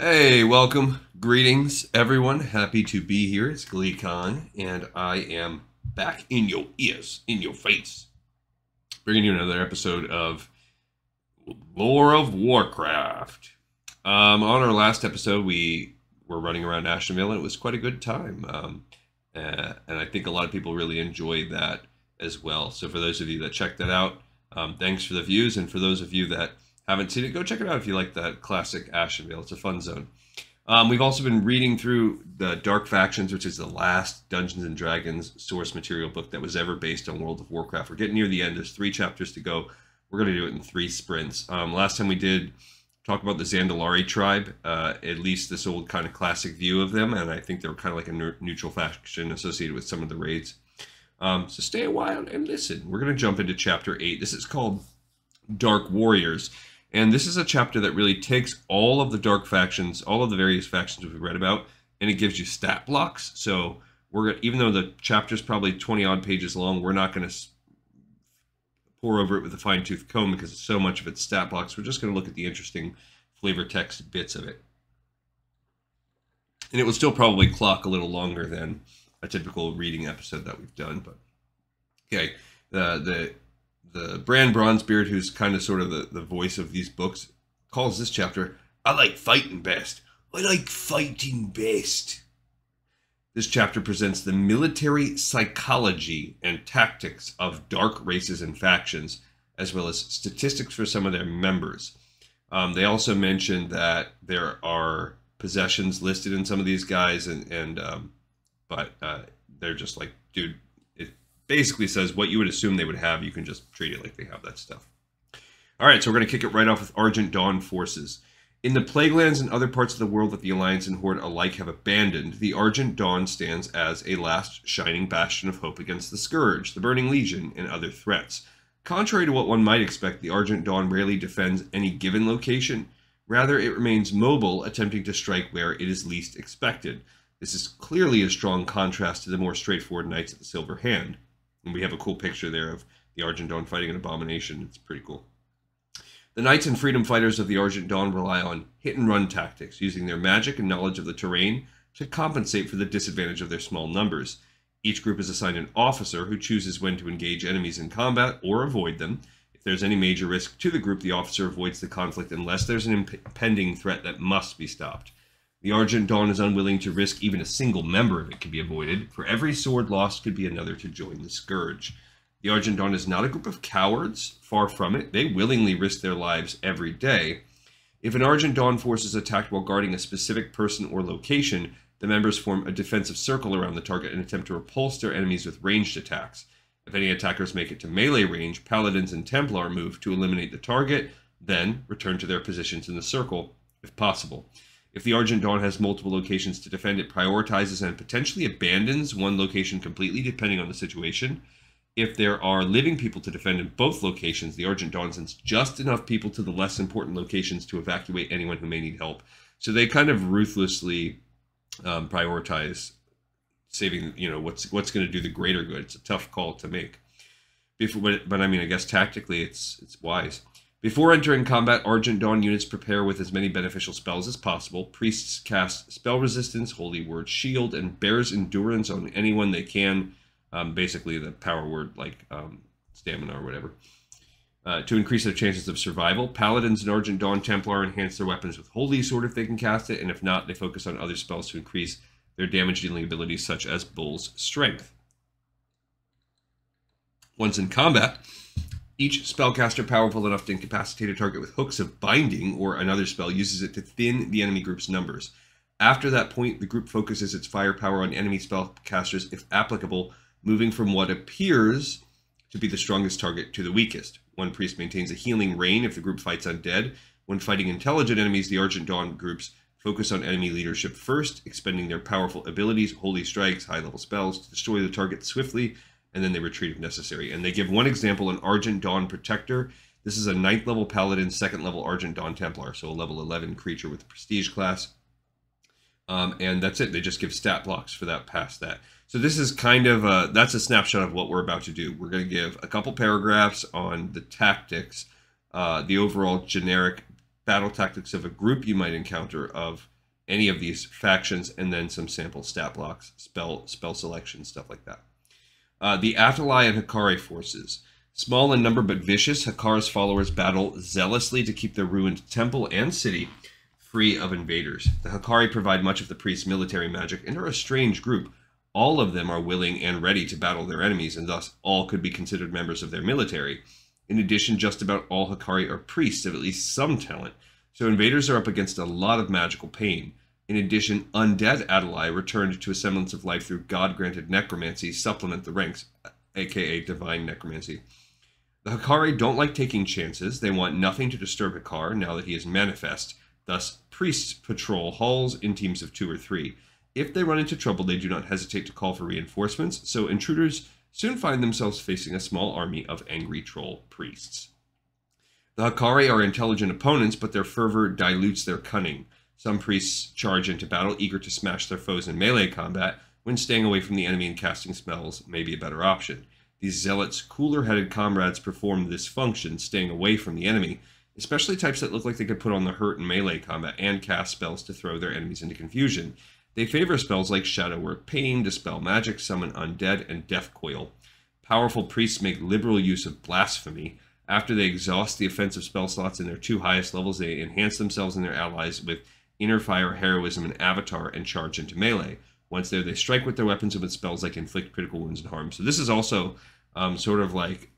Hey, welcome. Greetings, everyone. Happy to be here. It's GleeCon, and I am back in your ears, in your face, bringing you another episode of Lore of Warcraft. On our last episode, we were running around Ashtonville, and it was quite a good time. And I think a lot of people really enjoyed that as well. So for those of you that checked that out, thanks for the views. And for those of you that haven't seen it, go check it out if you like that classic Ashtonville. It's a fun zone. We've also been reading through the Dark Factions, which is the last Dungeons and Dragons source material book that was ever based on World of Warcraft. We're getting near the end. There's 3 chapters to go. We're going to do it in 3 sprints. Last time we did talk about the Zandalari tribe, at least this old kind of classic view of them, and I think they were kind of like a neutral faction associated with some of the raids. So stay a while and listen. We're going to jump into chapter 8. This is called Dark Warriors. And this is a chapter that really takes all of the dark factions, all of the various factions we've read about, and it gives you stat blocks. So even though the chapter is probably 20 odd pages long, we're not going to pour over it with a fine-tooth comb because so much of it's stat blocks. We're just going to look at the interesting flavor text bits of it. And it will still probably clock a little longer than a typical reading episode that we've done. But okay, the Brand Bronzebeard, who's kind of sort of the voice of these books, calls this chapter, I like fighting best. I like fighting best. This chapter presents the military psychology and tactics of dark races and factions, as well as statistics for some of their members. They also mention that there are possessions listed in some of these guys, but they're just like, dude, basically says what you would assume they would have. You can just treat it like they have that stuff. All right, so we're going to kick it right off with Argent Dawn forces. In the Plaguelands and other parts of the world that the Alliance and Horde alike have abandoned, the Argent Dawn stands as a last shining bastion of hope against the Scourge, the Burning Legion, and other threats. Contrary to what one might expect, the Argent Dawn rarely defends any given location. Rather, it remains mobile, attempting to strike where it is least expected. This is clearly a strong contrast to the more straightforward Knights of the Silver Hand. And we have a cool picture there of the Argent Dawn fighting an abomination. It's pretty cool. The Knights and Freedom Fighters of the Argent Dawn rely on hit-and-run tactics, using their magic and knowledge of the terrain to compensate for the disadvantage of their small numbers. Each group is assigned an officer who chooses when to engage enemies in combat or avoid them. If there's any major risk to the group, the officer avoids the conflict unless there's an impending threat that must be stopped. The Argent Dawn is unwilling to risk even a single member if it can be avoided. For every sword lost could be another to join the Scourge. The Argent Dawn is not a group of cowards, far from it. They willingly risk their lives every day. If an Argent Dawn force is attacked while guarding a specific person or location, the members form a defensive circle around the target and attempt to repulse their enemies with ranged attacks. If any attackers make it to melee range, Paladins and Templar move to eliminate the target, then return to their positions in the circle, if possible. If the Argent Dawn has multiple locations to defend, it prioritizes and potentially abandons one location completely, depending on the situation. If there are living people to defend in both locations, the Argent Dawn sends just enough people to the less important locations to evacuate anyone who may need help. So they kind of ruthlessly prioritize saving, what's going to do the greater good. It's a tough call to make. But I mean, I guess tactically it's wise. Before entering combat, Argent Dawn units prepare with as many beneficial spells as possible. Priests cast Spell Resistance, Holy Word Shield, and Bear's Endurance on anyone they can. Basically the power word like stamina or whatever. To increase their chances of survival. Paladins and Argent Dawn Templar enhance their weapons with Holy Sword if they can cast it, and if not, they focus on other spells to increase their damage-dealing abilities, such as Bull's Strength. Once in combat, each spellcaster powerful enough to incapacitate a target with Hooks of Binding or another spell uses it to thin the enemy group's numbers. After that point, the group focuses its firepower on enemy spellcasters if applicable, moving from what appears to be the strongest target to the weakest. One priest maintains a healing rain if the group fights undead. When fighting intelligent enemies, the Argent Dawn groups focus on enemy leadership first, expending their powerful abilities, holy strikes, high-level spells, to destroy the target swiftly, and then they retreat if necessary. And they give one example, an Argent Dawn Protector. This is a 9th level Paladin, 2nd level Argent Dawn Templar, so a level 11 creature with the Prestige class. And that's it. They just give stat blocks for that past that. So this is kind of, that's a snapshot of what we're about to do. We're going to give a couple paragraphs on the tactics, the overall generic battle tactics of a group you might encounter of any of these factions, and then some sample stat blocks, spell selection, stuff like that. The Atalai and Hikari forces. Small in number but vicious, Hikari's followers battle zealously to keep their ruined temple and city free of invaders. The Hikari provide much of the priest's military magic and are a strange group. All of them are willing and ready to battle their enemies, and thus all could be considered members of their military. In addition, just about all Hikari are priests of at least some talent, so invaders are up against a lot of magical pain. In addition, undead Atalai, returned to a semblance of life through god-granted necromancy, supplement the ranks, aka divine necromancy. The Hikari don't like taking chances. They want nothing to disturb Hikar now that he is manifest. Thus, priests patrol halls in teams of 2 or 3. If they run into trouble, they do not hesitate to call for reinforcements, so intruders soon find themselves facing a small army of angry troll priests. The Hikari are intelligent opponents, but their fervor dilutes their cunning. Some priests charge into battle, eager to smash their foes in melee combat, when staying away from the enemy and casting spells may be a better option. These zealots' cooler-headed comrades perform this function, staying away from the enemy, especially types that look like they could put on the hurt in melee combat and cast spells to throw their enemies into confusion. They favor spells like Shadow Work Pain, Dispel Magic, Summon Undead, and Death Coil. Powerful priests make liberal use of Blasphemy. After they exhaust the offensive spell slots in their 2 highest levels, they enhance themselves and their allies with Inner Fire, Heroism, and Avatar, and charge into melee. Once there, they strike with their weapons and with spells like Inflict Critical Wounds and Harm. So this is also sort of like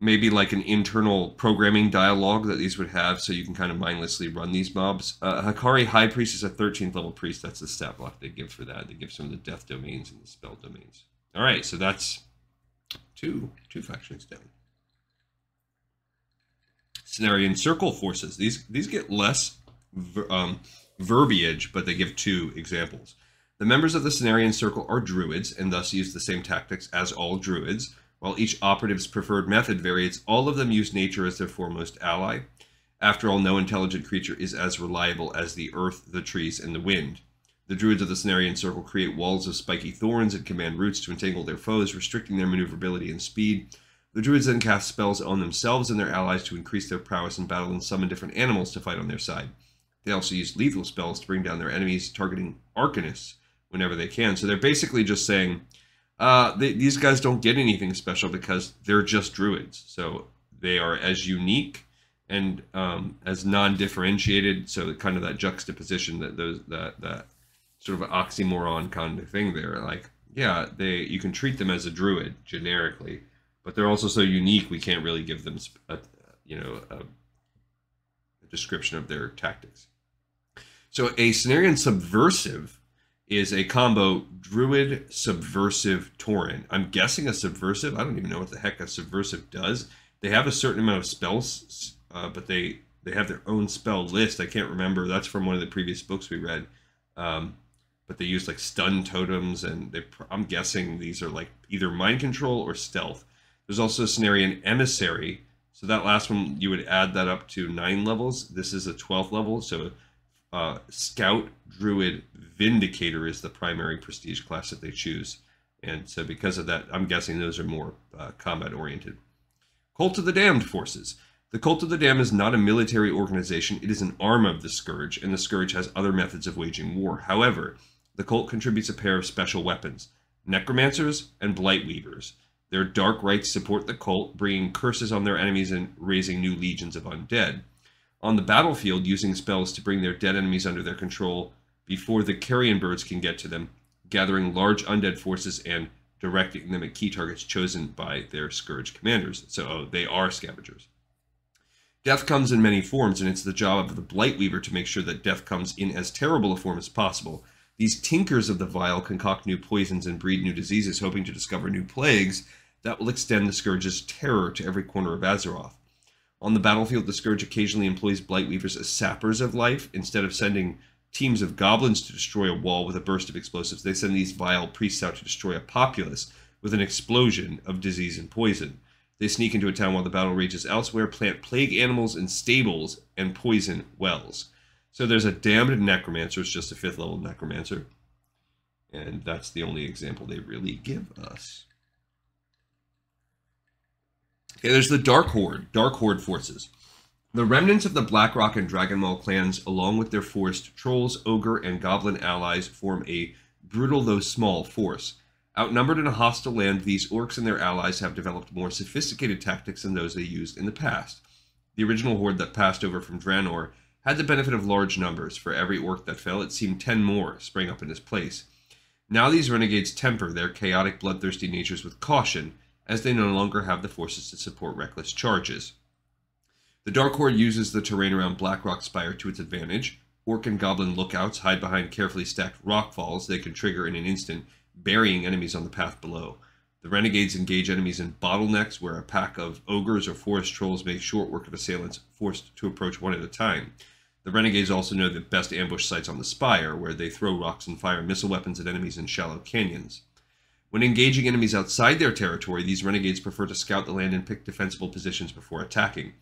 maybe like an internal programming dialogue that these would have, so you can kind of mindlessly run these mobs. Hikari High Priest is a 13th level priest. That's the stat block they give for that. They give some of the death domains and the spell domains. All right, so that's two factions down. Cenarian Circle forces. These get less verbiage, but they give 2 examples. The members of the Cenarian Circle are druids, and thus use the same tactics as all druids. While each operative's preferred method varies, all of them use nature as their foremost ally. After all, no intelligent creature is as reliable as the earth, the trees, and the wind. The druids of the Cenarian Circle create walls of spiky thorns and command roots to entangle their foes, restricting their maneuverability and speed. The druids then cast spells on themselves and their allies to increase their prowess in battle and summon different animals to fight on their side. They also use lethal spells to bring down their enemies, targeting arcanists whenever they can. So they're basically just saying, these guys don't get anything special because they're just druids. So they are as unique and as non-differentiated. So kind of that juxtaposition, that sort of oxymoron kind of thing there. Like, yeah, you can treat them as a druid generically, but they're also so unique we can't really give them a description of their tactics. So a Cenarian Subversive is a combo Druid, Subversive, Tauren. I'm guessing a Subversive. I don't even know what the heck a Subversive does. They have a certain amount of spells, but they have their own spell list. I can't remember. That's from one of the previous books we read. But they use like stun totems, and I'm guessing these are like either mind control or stealth. There's also a Cenarian Emissary. So that last one, you would add that up to 9 levels. This is a 12th level. So Scout, Druid, Vindicator is the primary prestige class that they choose. And so because of that, I'm guessing those are more combat oriented. Cult of the Damned forces. The Cult of the Damned is not a military organization. It is an arm of the Scourge, and the Scourge has other methods of waging war. However, the cult contributes a pair of special weapons, Necromancers and Blightweavers. Their dark rites support the cult, bringing curses on their enemies and raising new legions of undead. On the battlefield, using spells to bring their dead enemies under their control before the carrion birds can get to them, gathering large undead forces and directing them at key targets chosen by their Scourge commanders. So they are scavengers. Death comes in many forms, and it's the job of the Blightweaver to make sure that death comes in as terrible a form as possible. These tinkers of the vile concoct new poisons and breed new diseases, hoping to discover new plagues that will extend the Scourge's terror to every corner of Azeroth. On the battlefield, the Scourge occasionally employs Blightweavers as sappers of life. Instead of sending teams of goblins to destroy a wall with a burst of explosives, they send these vile priests out to destroy a populace with an explosion of disease and poison. They sneak into a town while the battle rages elsewhere, plant plague animals in stables, and poison wells. So there's a damned necromancer. It's just a 5th level necromancer. And that's the only example they really give us. Okay, there's the Dark Horde forces. The remnants of the Blackrock and Dragonmaw clans, along with their forest trolls, ogre, and goblin allies, form a brutal though small force. Outnumbered in a hostile land, these orcs and their allies have developed more sophisticated tactics than those they used in the past. The original horde that passed over from Draenor had the benefit of large numbers. For every orc that fell, it seemed 10 more sprang up in his place. Now these renegades temper their chaotic, bloodthirsty natures with caution, as they no longer have the forces to support reckless charges. The Dark Horde uses the terrain around Blackrock Spire to its advantage. Orc and goblin lookouts hide behind carefully stacked rock falls they can trigger in an instant, burying enemies on the path below. The renegades engage enemies in bottlenecks where a pack of ogres or forest trolls make short work of assailants forced to approach one at a time. The renegades also know the best ambush sites on the spire, where they throw rocks and fire missile weapons at enemies in shallow canyons. When engaging enemies outside their territory, these renegades prefer to scout the land and pick defensible positions before attacking.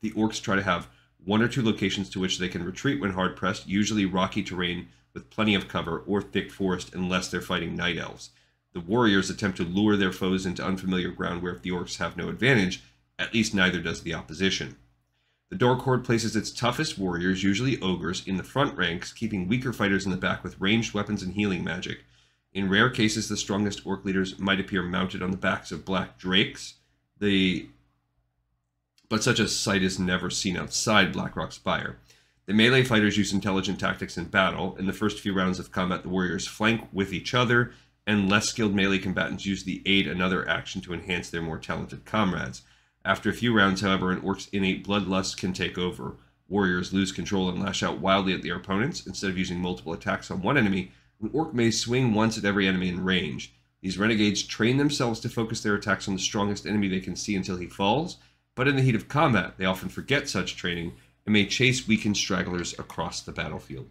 The orcs try to have one or two locations to which they can retreat when hard-pressed, usually rocky terrain with plenty of cover, or thick forest unless they're fighting night elves. The warriors attempt to lure their foes into unfamiliar ground where if the orcs have no advantage, at least neither does the opposition. The Dark Horde places its toughest warriors, usually ogres, in the front ranks, keeping weaker fighters in the back with ranged weapons and healing magic. In rare cases, the strongest orc leaders might appear mounted on the backs of black drakes, but such a sight is never seen outside Blackrock Spire. The melee fighters use intelligent tactics in battle. In the first few rounds of combat, the warriors flank with each other, and less skilled melee combatants use the aid another action to enhance their more talented comrades. After a few rounds, however, an orc's innate bloodlust can take over. Warriors lose control and lash out wildly at their opponents. Instead of using multiple attacks on one enemy, an orc may swing once at every enemy in range. These renegades train themselves to focus their attacks on the strongest enemy they can see until he falls, but in the heat of combat, they often forget such training and may chase weakened stragglers across the battlefield.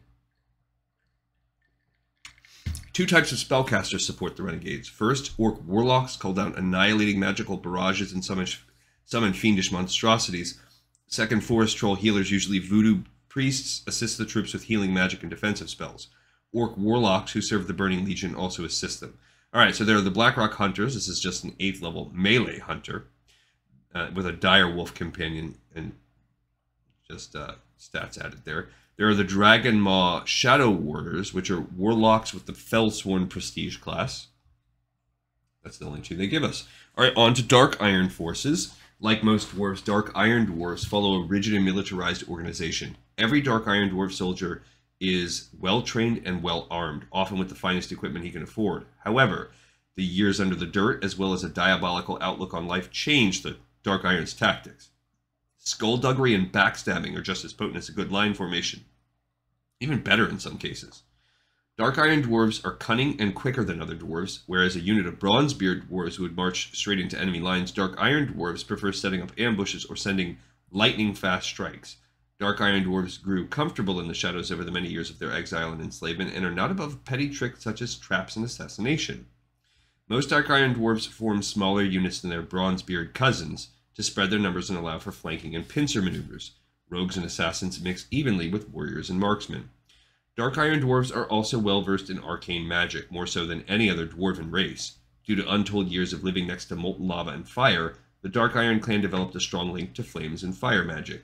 Two types of spellcasters support the renegades. First, orc warlocks call down annihilating magical barrages and summon fiendish monstrosities. Second, forest troll healers, usually voodoo priests, assist the troops with healing magic and defensive spells. Orc warlocks who serve the Burning Legion also assist them. Alright, so there are the Blackrock Hunters. This is just an 8th level melee hunter with a dire wolf companion and just stats added there. There are the Dragonmaw Shadow Warders, which are warlocks with the Fellsworn prestige class. That's the only two they give us. Alright, on to Dark Iron Forces. Like most dwarves, Dark Iron Dwarves follow a rigid and militarized organization. Every Dark Iron Dwarf soldier is well-trained and well-armed, often with the finest equipment he can afford. However, the years under the dirt, as well as a diabolical outlook on life, change the Dark Iron's tactics. Skullduggery and backstabbing are just as potent as a good line formation. Even better in some cases. Dark Iron Dwarves are cunning and quicker than other dwarves, whereas a unit of Bronzebeard dwarves would march straight into enemy lines. Dark Iron Dwarves prefer setting up ambushes or sending lightning-fast strikes. Dark Iron Dwarves grew comfortable in the shadows over the many years of their exile and enslavement, and are not above petty tricks such as traps and assassination. Most Dark Iron Dwarves form smaller units than their Bronzebeard cousins to spread their numbers and allow for flanking and pincer maneuvers. Rogues and assassins mix evenly with warriors and marksmen. Dark Iron Dwarves are also well versed in arcane magic, more so than any other dwarven race. Due to untold years of living next to molten lava and fire, the Dark Iron clan developed a strong link to flames and fire magic.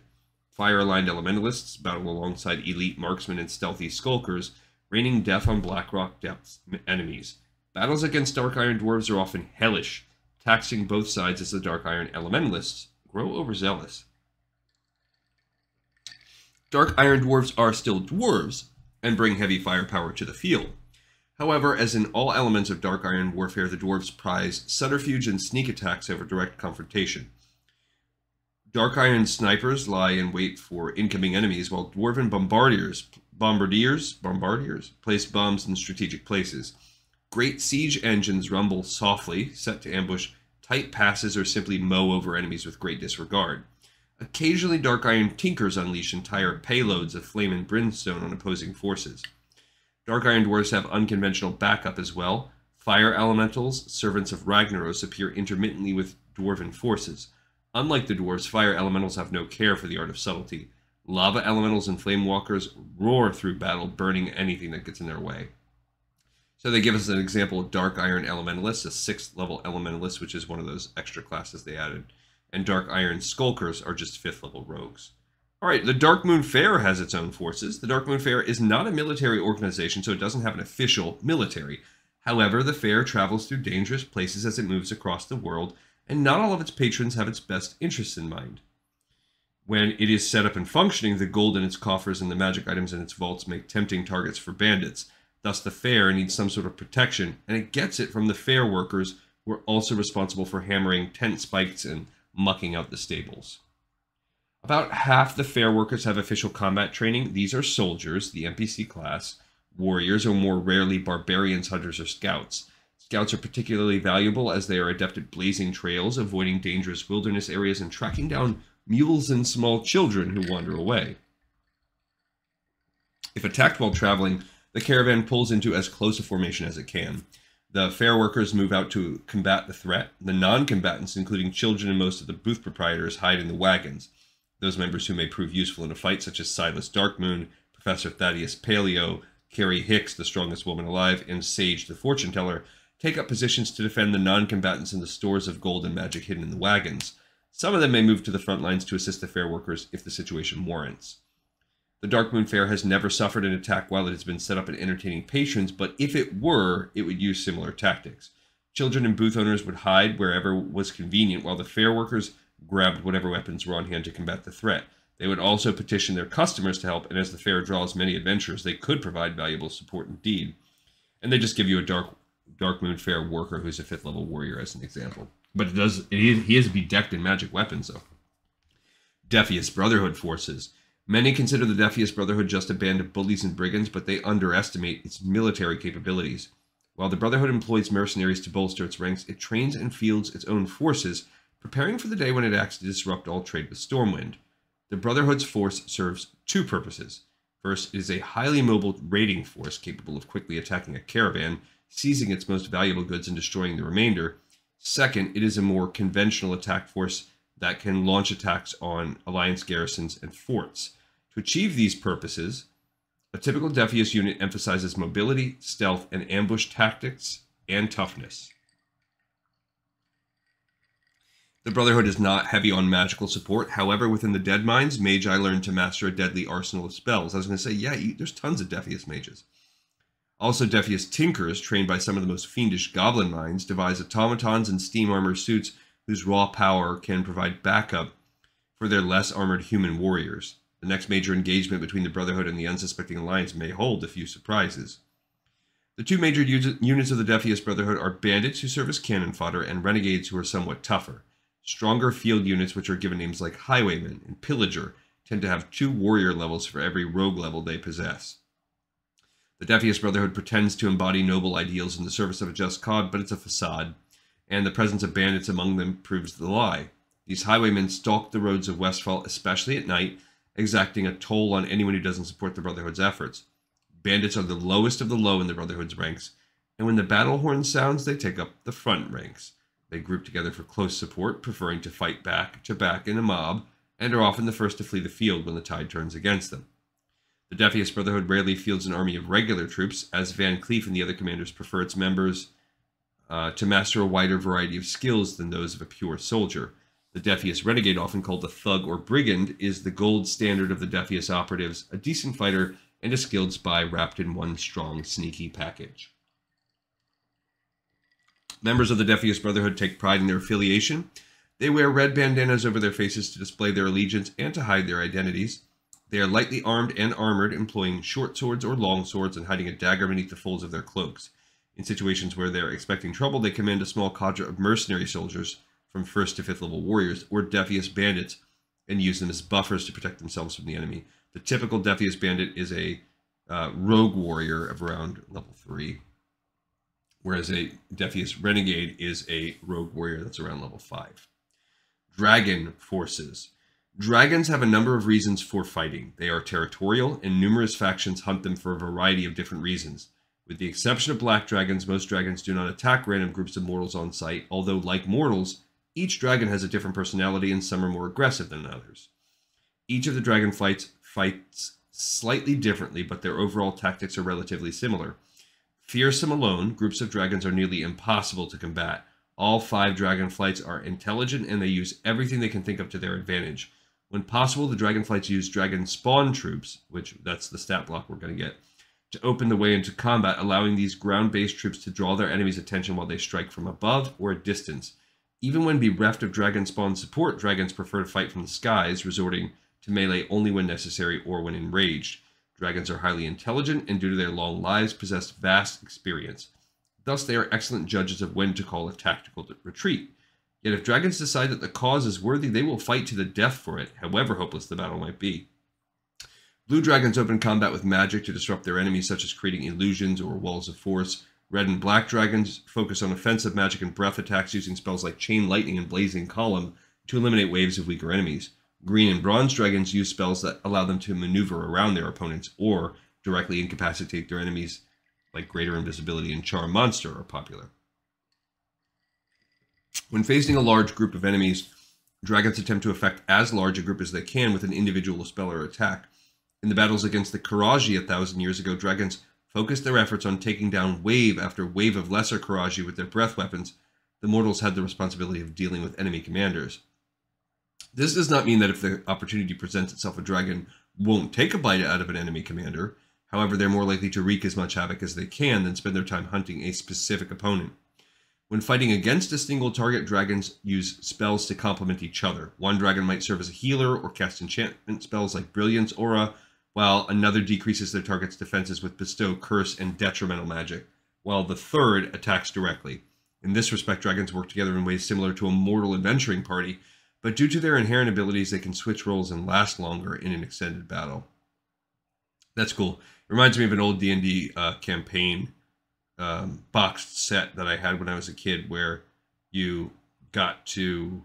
Fire-aligned elementalists battle alongside elite marksmen and stealthy skulkers, raining death on Blackrock depths enemies. Battles against Dark Iron Dwarves are often hellish, taxing both sides as the Dark Iron elementalists grow overzealous. Dark Iron Dwarves are still dwarves, and bring heavy firepower to the field. However, as in all elements of Dark Iron warfare, the dwarves prize subterfuge and sneak attacks over direct confrontation. Dark Iron snipers lie in wait for incoming enemies, while dwarven bombardiers place bombs in strategic places. Great siege engines rumble softly, set to ambush tight passes or simply mow over enemies with great disregard. Occasionally, Dark Iron tinkers unleash entire payloads of flame and brimstone on opposing forces. Dark Iron Dwarves have unconventional backup as well. Fire elementals, servants of Ragnaros, appear intermittently with dwarven forces. Unlike the dwarves, fire elementals have no care for the art of subtlety. Lava elementals and flame walkers roar through battle, burning anything that gets in their way. So they give us an example of Dark Iron Elementalist, a 6th level Elementalist, which is one of those extra classes they added. And Dark Iron Skulkers are just 5th level rogues. All right, the Dark Moon Fair has its own forces. The Dark Moon Fair is not a military organization, so it doesn't have an official military. However, the fair travels through dangerous places as it moves across the world, and not all of its patrons have its best interests in mind. When it is set up and functioning, the gold in its coffers and the magic items in its vaults make tempting targets for bandits. Thus, the fair needs some sort of protection, and it gets it from the fair workers, who are also responsible for hammering tent spikes and mucking out the stables. About half the fair workers have official combat training. These are soldiers, the NPC class, warriors, or more rarely barbarians, hunters, or scouts. Scouts are particularly valuable as they are adept at blazing trails, avoiding dangerous wilderness areas, and tracking down mules and small children who wander away. If attacked while traveling, the caravan pulls into as close a formation as it can. The fair workers move out to combat the threat. The non-combatants, including children and most of the booth proprietors, hide in the wagons. Those members who may prove useful in a fight, such as Silas Darkmoon, Professor Thaddeus Paleo, Carrie Hicks, the strongest woman alive, and Sage, the fortune teller, take up positions to defend the non-combatants in the stores of gold and magic hidden in the wagons. Some of them may move to the front lines to assist the fair workers if the situation warrants. The Dark Moon Fair has never suffered an attack while it has been set up and entertaining patrons, but if it were, it would use similar tactics. Children and booth owners would hide wherever was convenient, while the fair workers grabbed whatever weapons were on hand to combat the threat. They would also petition their customers to help, and as the fair draws many adventurers, they could provide valuable support indeed. And they just give you a Dark Moon Fair worker who's a 5th level warrior as an example. But he is bedecked in magic weapons, though. Defius Brotherhood forces. Many consider the Defius Brotherhood just a band of bullies and brigands, but they underestimate its military capabilities. While the Brotherhood employs mercenaries to bolster its ranks, it trains and fields its own forces, preparing for the day when it acts to disrupt all trade with Stormwind. The Brotherhood's force serves two purposes. First, it is a highly mobile raiding force capable of quickly attacking a caravan, seizing its most valuable goods and destroying the remainder. Second, it is a more conventional attack force that can launch attacks on Alliance garrisons and forts. To achieve these purposes, a typical Defius unit emphasizes mobility, stealth, and ambush tactics, and toughness. The Brotherhood is not heavy on magical support. However, within the Dead Mines, Magi learned to master a deadly arsenal of spells. I was going to say, yeah, there's tons of Defius mages. Also, Defius Tinkers, trained by some of the most fiendish goblin minds, devise automatons and steam armor suits whose raw power can provide backup for their less armored human warriors. The next major engagement between the Brotherhood and the unsuspecting Alliance may hold a few surprises. The two major units of the Defius Brotherhood are bandits who serve as cannon fodder and renegades who are somewhat tougher. Stronger field units, which are given names like Highwayman and Pillager, tend to have 2 warrior levels for every rogue level they possess. The Defius Brotherhood pretends to embody noble ideals in the service of a just cause, but it's a facade, and the presence of bandits among them proves the lie. These highwaymen stalk the roads of Westfall, especially at night, exacting a toll on anyone who doesn't support the Brotherhood's efforts. Bandits are the lowest of the low in the Brotherhood's ranks, and when the battle horn sounds, they take up the front ranks. They group together for close support, preferring to fight back to back in a mob, and are often the first to flee the field when the tide turns against them. The Defius Brotherhood rarely fields an army of regular troops, as Van Cleef and the other commanders prefer its members to master a wider variety of skills than those of a pure soldier. The Defius Renegade, often called the Thug or Brigand, is the gold standard of the Defius operatives, a decent fighter and a skilled spy wrapped in one strong, sneaky package. Members of the Defius Brotherhood take pride in their affiliation. They wear red bandanas over their faces to display their allegiance and to hide their identities. They are lightly armed and armored, employing short swords or long swords and hiding a dagger beneath the folds of their cloaks. In situations where they are expecting trouble, they command a small cadre of mercenary soldiers from 1st to 5th level warriors or Defius bandits and use them as buffers to protect themselves from the enemy. The typical Defius bandit is a rogue warrior of around level 3, whereas a Defius renegade is a rogue warrior that's around level 5. Dragon forces. Dragons have a number of reasons for fighting. They are territorial, and numerous factions hunt them for a variety of different reasons. With the exception of black dragons, most dragons do not attack random groups of mortals on sight, although, like mortals, each dragon has a different personality and some are more aggressive than others. Each of the dragon fights slightly differently, but their overall tactics are relatively similar. Fearsome alone, groups of dragons are nearly impossible to combat. All 5 dragon flights are intelligent and they use everything they can think of to their advantage. When possible, the Dragonflights use Dragon Spawn troops, which that's the stat block we're going to get, to open the way into combat, allowing these ground-based troops to draw their enemy's attention while they strike from above or at distance. Even when bereft of Dragon Spawn support, dragons prefer to fight from the skies, resorting to melee only when necessary or when enraged. Dragons are highly intelligent and, due to their long lives, possess vast experience. Thus, they are excellent judges of when to call a tactical retreat. Yet if dragons decide that the cause is worthy, they will fight to the death for it, however hopeless the battle might be. Blue dragons open combat with magic to disrupt their enemies, such as creating illusions or walls of force. Red and black dragons focus on offensive magic and breath attacks using spells like Chain Lightning and Blazing Column to eliminate waves of weaker enemies. Green and bronze dragons use spells that allow them to maneuver around their opponents or directly incapacitate their enemies, like Greater Invisibility and Charm Monster are popular. When facing a large group of enemies, dragons attempt to affect as large a group as they can with an individual spell or attack. In the battles against the Karaji 1,000 years ago, dragons focused their efforts on taking down wave after wave of lesser Karaji with their breath weapons. The mortals had the responsibility of dealing with enemy commanders. This does not mean that if the opportunity presents itself, a dragon won't take a bite out of an enemy commander. However, they're more likely to wreak as much havoc as they can than spend their time hunting a specific opponent. When fighting against a single target, dragons use spells to complement each other. One dragon might serve as a healer or cast enchantment spells like Brilliance Aura, while another decreases their target's defenses with Bestow, Curse, and Detrimental Magic, while the third attacks directly. In this respect, dragons work together in ways similar to a mortal adventuring party, but due to their inherent abilities, they can switch roles and last longer in an extended battle. That's cool. It reminds me of an old D&D campaign boxed set that I had when I was a kid, where you got to...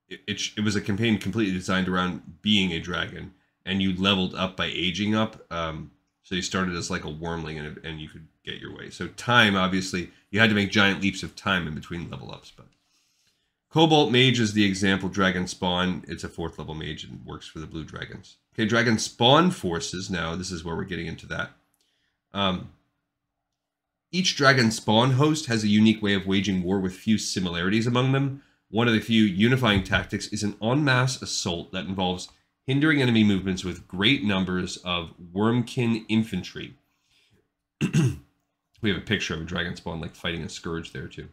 It was a campaign completely designed around being a dragon, and you leveled up by aging up. So you started as like a wormling, and you could get your way. So time, obviously, you had to make giant leaps of time in between level ups. But Cobalt Mage is the example dragon spawn. It's a 4th level mage and works for the blue dragons. Okay, dragon spawn forces. Now, this is where we're getting into that. Each dragon spawn host has a unique way of waging war with few similarities among them. One of the few unifying tactics is an en masse assault that involves hindering enemy movements with great numbers of wormkin infantry. We have a picture of a dragon spawn like fighting a scourge there too.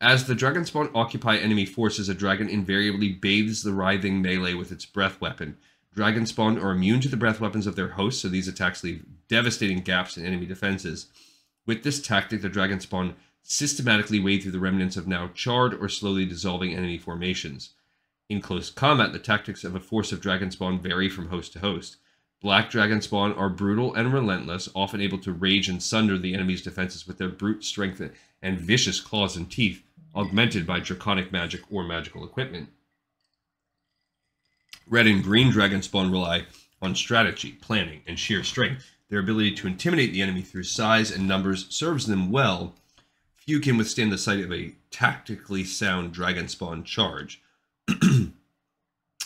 As the dragon spawn occupy enemy forces, a dragon invariably bathes the writhing melee with its breath weapon. Dragon spawn are immune to the breath weapons of their hosts, so these attacks leave devastating gaps in enemy defenses. With this tactic, the dragon spawn systematically wade through the remnants of now charred or slowly dissolving enemy formations. In close combat, the tactics of a force of dragon spawn vary from host to host. Black dragon spawn are brutal and relentless, often able to rage and sunder the enemy's defenses with their brute strength and vicious claws and teeth, augmented by draconic magic or magical equipment. Red and green dragon spawn rely on strategy, planning, and sheer strength. Their ability to intimidate the enemy through size and numbers serves them well. Few can withstand the sight of a tactically sound dragon spawn charge.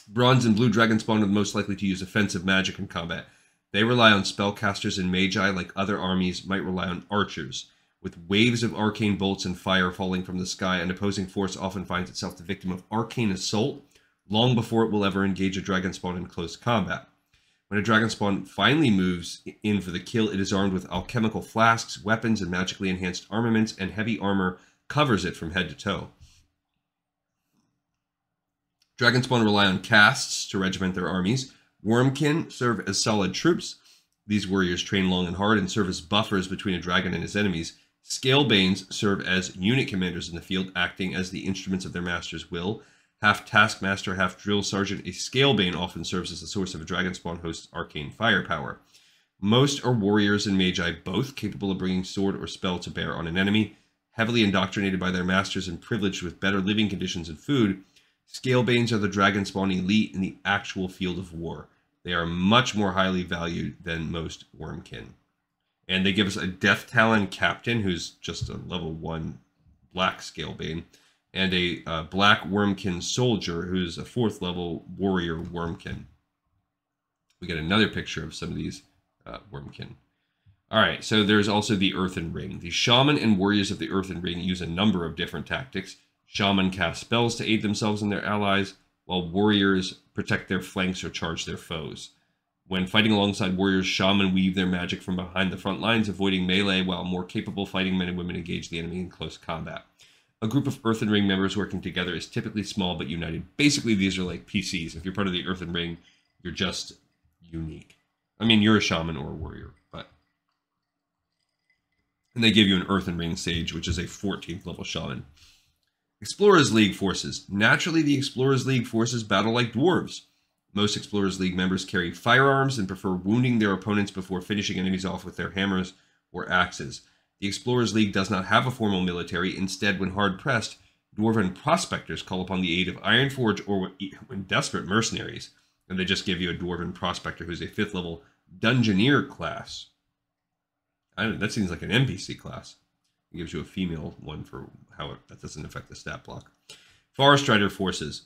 Bronze and blue dragon spawn are the most likely to use offensive magic in combat. They rely on spellcasters and magi like other armies might rely on archers. With waves of arcane bolts and fire falling from the sky, an opposing force often finds itself the victim of arcane assault long before it will ever engage a dragon spawn in close combat. When a dragon spawn finally moves in for the kill, it is armed with alchemical flasks, weapons, and magically enhanced armaments, and heavy armor covers it from head to toe. Dragon spawn rely on casts to regiment their armies. Wormkin serve as solid troops. These warriors train long and hard and serve as buffers between a dragon and his enemies. Scalebanes serve as unit commanders in the field, acting as the instruments of their master's will. Half taskmaster, half drill sergeant, a scalebane often serves as the source of a dragon spawn host's arcane firepower. Most are warriors and magi, both capable of bringing sword or spell to bear on an enemy. Heavily indoctrinated by their masters and privileged with better living conditions and food, scalebanes are the dragon spawn elite in the actual field of war. They are much more highly valued than most wormkin. And they give us a Death Talon captain, who's just a level 1 black scalebane, and a black wormkin soldier, who's a 4th level warrior wormkin. We get another picture of some of these wormkin. All right, so there's also the Earthen Ring. The shaman and warriors of the Earthen Ring use a number of different tactics. Shaman cast spells to aid themselves and their allies, while warriors protect their flanks, or charge their foes. When fighting alongside warriors, shaman weave their magic from behind the front lines, avoiding melee, while more capable fighting men and women engage the enemy in close combat. A group of Earthen Ring members working together is typically small but united. Basically, these are like PCs. If you're part of the Earthen Ring, you're just unique. I mean, you're a shaman or a warrior, but... And they give you an Earthen Ring Sage, which is a 14th level shaman. Explorers League forces. Naturally, the Explorers League forces battle like dwarves. Most Explorers League members carry firearms and prefer wounding their opponents before finishing enemies off with their hammers or axes. The Explorers League does not have a formal military. Instead, when hard-pressed, dwarven prospectors call upon the aid of Ironforge or, when desperate, mercenaries. And they just give you a dwarven prospector who's a 5th level Dungeoneer class. That seems like an NPC class. It gives you a female one for how that doesn't affect the stat block. Forest Rider forces.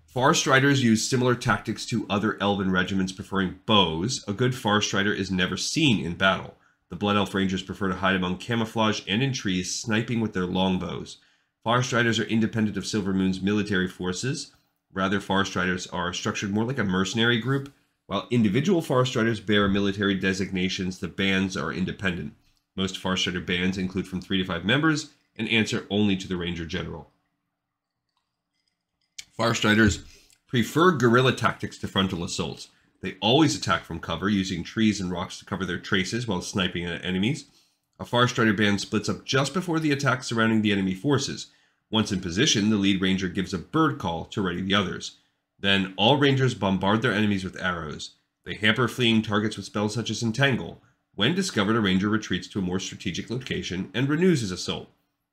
Forest Riders use similar tactics to other elven regiments preferring bows. A good Forest Rider is never seen in battle. The Blood Elf Rangers prefer to hide among camouflage and in trees, sniping with their longbows. Forest Riders are independent of Silvermoon's military forces. Rather, Forest Riders are structured more like a mercenary group. While individual Forest Riders bear military designations, the bands are independent. Most Forest Rider bands include from 3 to 5 members and answer only to the Ranger General. Forest Riders prefer guerrilla tactics to frontal assaults. They always attack from cover, using trees and rocks to cover their traces while sniping at enemies. A Forest Rider band splits up just before the attack surrounding the enemy forces. Once in position, the lead ranger gives a bird call to ready the others. Then, all rangers bombard their enemies with arrows. They hamper fleeing targets with spells such as Entangle. When discovered, a ranger retreats to a more strategic location and renews his assault.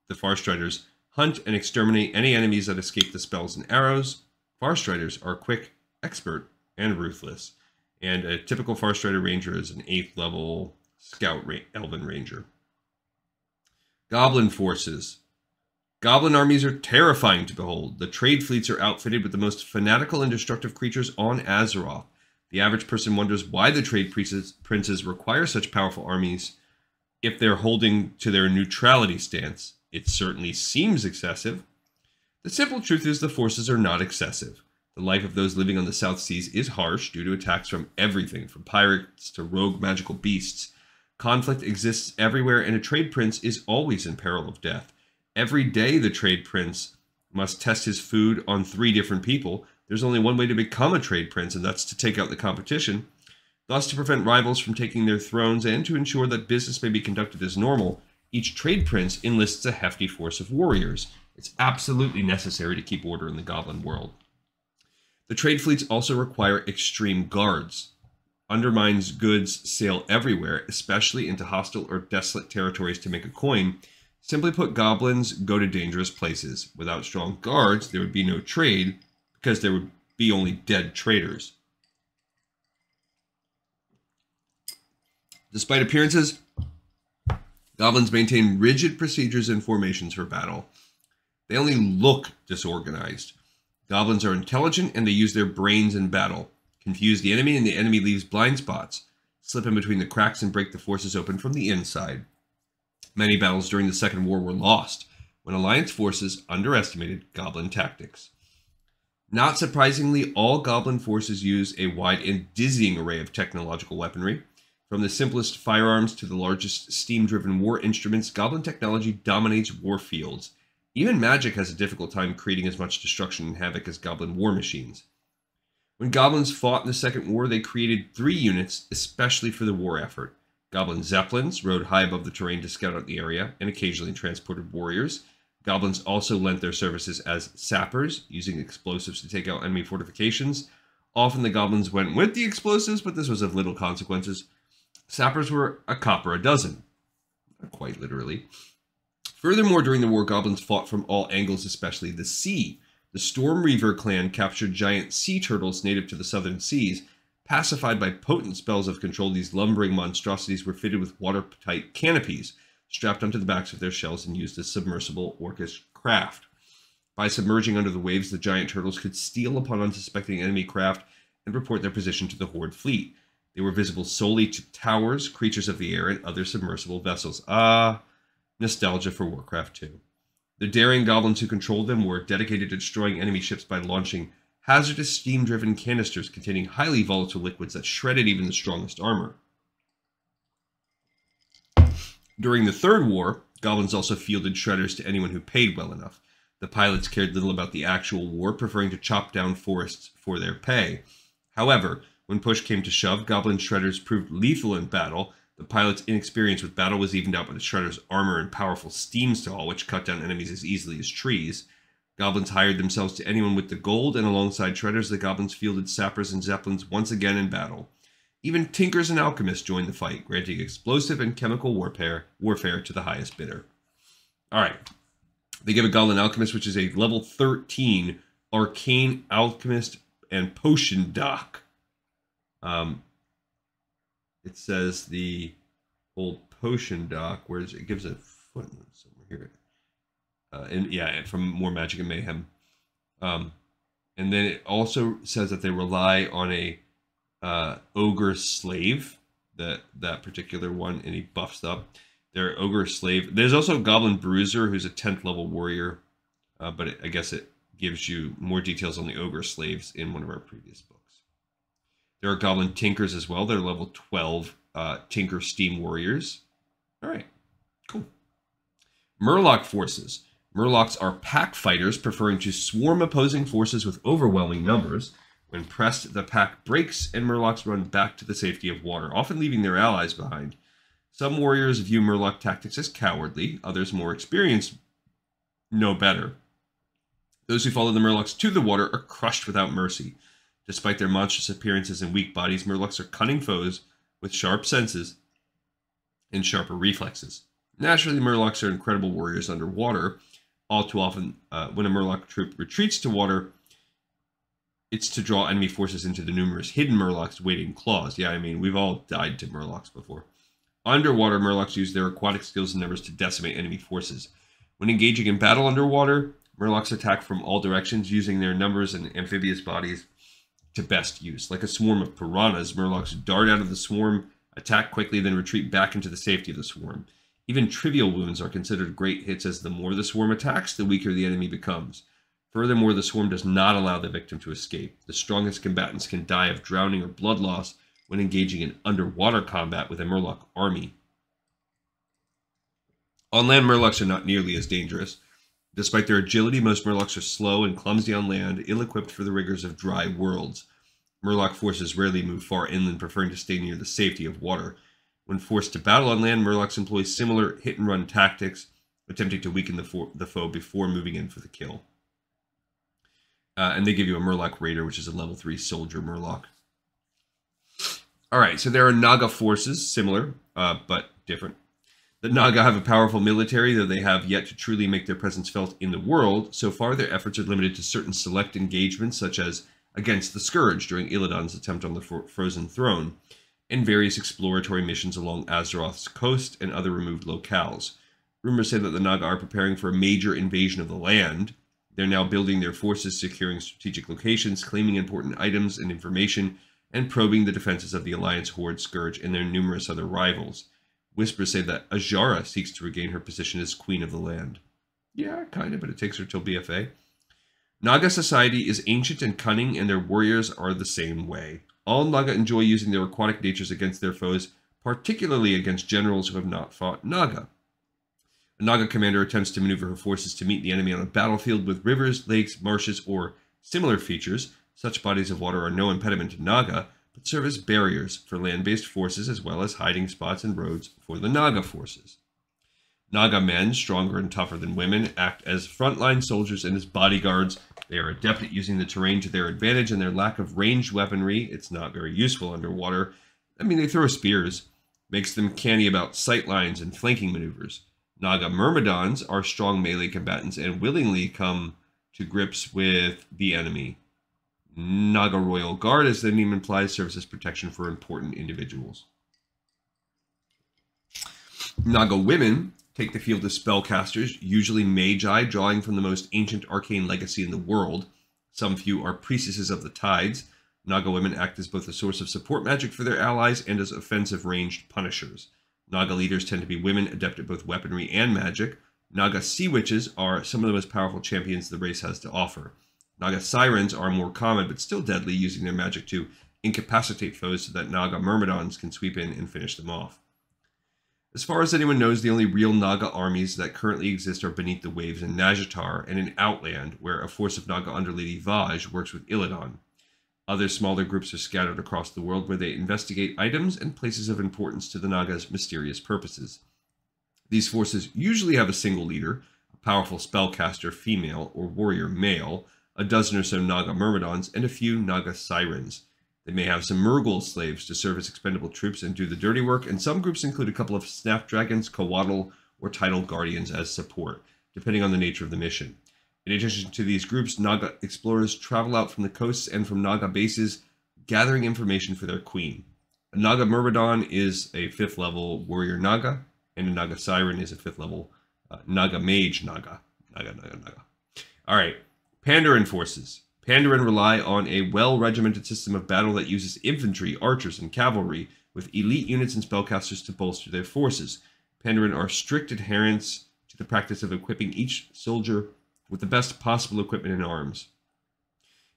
The Forest Riders hunt and exterminate any enemies that escape the spells and arrows. Forest Riders are quick, expert, and ruthless. And a typical Forest Rider Ranger is an 8th level Scout Elven Ranger. Goblin forces. Goblin armies are terrifying to behold. The trade fleets are outfitted with the most fanatical and destructive creatures on Azeroth. The average person wonders why the trade princes require such powerful armies if they're holding to their neutrality stance. It certainly seems excessive. The simple truth is the forces are not excessive. The life of those living on the South Seas is harsh due to attacks from everything, from pirates to rogue magical beasts. Conflict exists everywhere, and a trade prince is always in peril of death. Every day the trade prince must test his food on 3 different people. There's only one way to become a trade prince, and that's to take out the competition. Thus, to prevent rivals from taking their thrones and to ensure that business may be conducted as normal, each trade prince enlists a hefty force of warriors. It's absolutely necessary to keep order in the goblin world. The trade fleets also require extreme guards. Undermines goods sail everywhere, especially into hostile or desolate territories to make a coin. Simply put, goblins go to dangerous places. Without strong guards, there would be no trade, because there would be only dead traders. Despite appearances, goblins maintain rigid procedures and formations for battle. They only look disorganized. Goblins are intelligent and they use their brains in battle. Confuse the enemy and the enemy leaves blind spots. Slip in between the cracks and break the forces open from the inside. Many battles during the Second War were lost when Alliance forces underestimated goblin tactics. Not surprisingly, all goblin forces use a wide and dizzying array of technological weaponry. From the simplest firearms to the largest steam-driven war instruments, goblin technology dominates war fields. Even magic has a difficult time creating as much destruction and havoc as goblin war machines. When goblins fought in the Second War, they created 3 units especially for the war effort. Goblin zeppelins rode high above the terrain to scout out the area and occasionally transported warriors. Goblins also lent their services as sappers, using explosives to take out enemy fortifications. Often the goblins went with the explosives, but this was of little consequences. Sappers were a copper a dozen. Not quite literally. Furthermore, during the war, goblins fought from all angles, especially the sea. The Storm Reaver clan captured giant sea turtles native to the southern seas. Pacified by potent spells of control, these lumbering monstrosities were fitted with watertight canopies, strapped onto the backs of their shells and used as submersible orcish craft. By submerging under the waves, the giant turtles could steal upon unsuspecting enemy craft and report their position to the Horde fleet. They were visible solely to towers, creatures of the air, and other submersible vessels. Nostalgia for Warcraft 2. The daring goblins who controlled them were dedicated to destroying enemy ships by launching hazardous steam-driven canisters containing highly volatile liquids that shredded even the strongest armor. During the Third War, goblins also fielded shredders to anyone who paid well enough. The pilots cared little about the actual war, preferring to chop down forests for their pay. However, when push came to shove, goblin shredders proved lethal in battle. The pilot's inexperience with battle was evened out by the shredder's armor and powerful steam saw, which cut down enemies as easily as trees. Goblins hired themselves to anyone with the gold, and alongside shredders, the goblins fielded sappers and zeppelins once again in battle. Even tinkers and alchemists joined the fight, granting explosive and chemical warfare to the highest bidder. Alright. They give a goblin alchemist, which is a level 13 arcane alchemist and potion doc. It says the old potion doc, where it gives a footnote somewhere here. And from More Magic and Mayhem. And then it also says that they rely on a ogre slave, that particular one, and he buffs up their ogre slave. There's also a goblin bruiser who's a 10th level warrior, but I guess it gives you more details on the ogre slaves in one of our previous books. There are goblin tinkers as well. They're level 12 tinker steam warriors. All right, cool. Murloc forces. Murlocs are pack fighters, preferring to swarm opposing forces with overwhelming numbers. When pressed, the pack breaks and Murlocs run back to the safety of water, often leaving their allies behind. Some warriors view Murloc tactics as cowardly, others more experienced know better. Those who follow the Murlocs to the water are crushed without mercy. Despite their monstrous appearances and weak bodies, Murlocs are cunning foes with sharp senses and sharper reflexes. Naturally, Murlocs are incredible warriors underwater. All too often, when a Murloc troop retreats to water, it's to draw enemy forces into the numerous hidden Murlocs waiting claws. Yeah, I mean, we've all died to Murlocs before. Underwater, Murlocs use their aquatic skills and numbers to decimate enemy forces. When engaging in battle underwater, Murlocs attack from all directions, using their numbers and amphibious bodies to best use. Like a swarm of piranhas, Murlocs dart out of the swarm, attack quickly, then retreat back into the safety of the swarm. Even trivial wounds are considered great hits, as the more the swarm attacks, the weaker the enemy becomes. Furthermore, the swarm does not allow the victim to escape. The strongest combatants can die of drowning or blood loss when engaging in underwater combat with a Murloc army. On land, Murlocs are not nearly as dangerous. Despite their agility, most Murlocs are slow and clumsy on land, ill-equipped for the rigors of dry worlds. Murloc forces rarely move far inland, preferring to stay near the safety of water. When forced to battle on land, Murlocs employ similar hit-and-run tactics, attempting to weaken the foe before moving in for the kill. And they give you a Murloc Raider, which is a level 3 soldier Murloc. Alright, so there are Naga forces, similar, but different. The Naga have a powerful military, though they have yet to truly make their presence felt in the world. So far, their efforts are limited to certain select engagements, such as against the Scourge during Illidan's attempt on the Frozen Throne, and various exploratory missions along Azeroth's coast and other removed locales. Rumors say that the Naga are preparing for a major invasion of the land. They're now building their forces, securing strategic locations, claiming important items and information, and probing the defenses of the Alliance, Horde, Scourge, and their numerous other rivals. Whispers say that Ajara seeks to regain her position as Queen of the Land. Yeah, kind of, but it takes her till BFA. Naga society is ancient and cunning, and their warriors are the same way. All Naga enjoy using their aquatic natures against their foes, particularly against generals who have not fought Naga. A Naga commander attempts to maneuver her forces to meet the enemy on a battlefield with rivers, lakes, marshes, or similar features. Such bodies of water are no impediment to Naga, but serve as barriers for land-based forces, as well as hiding spots and roads for the Naga forces. Naga men, stronger and tougher than women, act as frontline soldiers and as bodyguards. They are adept at using the terrain to their advantage, and their lack of ranged weaponry, it's not very useful underwater. I mean, they throw spears, makes them canny about sightlines and flanking maneuvers. Naga Myrmidons are strong melee combatants and willingly come to grips with the enemy. Naga Royal Guard, as the name implies, serves as protection for important individuals. Naga women take the field as spellcasters, usually magi, drawing from the most ancient arcane legacy in the world. Some few are priestesses of the tides. Naga women act as both a source of support magic for their allies and as offensive ranged punishers. Naga leaders tend to be women, adept at both weaponry and magic. Naga sea witches are some of the most powerful champions the race has to offer. Naga Sirens are more common but still deadly, using their magic to incapacitate foes so that Naga Myrmidons can sweep in and finish them off. As far as anyone knows, the only real Naga armies that currently exist are Beneath the Waves in Nazjatar and in Outland, where a force of Naga Underlady Vaj works with Illidan. Other smaller groups are scattered across the world where they investigate items and places of importance to the Naga's mysterious purposes. These forces usually have a single leader, a powerful spellcaster female or warrior male, a dozen or so Naga Myrmidons, and a few Naga Sirens. They may have some Murgle slaves to serve as expendable troops and do the dirty work, and some groups include a couple of Snapdragons, Coatl, or Tidal Guardians as support, depending on the nature of the mission. In addition to these groups, Naga explorers travel out from the coasts and from Naga bases, gathering information for their queen. A Naga Myrmidon is a 5th level warrior Naga, and a Naga Siren is a 5th level Naga Mage Naga. Alright, Pandaren forces. Pandaren rely on a well-regimented system of battle that uses infantry, archers, and cavalry, with elite units and spellcasters to bolster their forces. Pandaren are strict adherents to the practice of equipping each soldier with the best possible equipment and arms.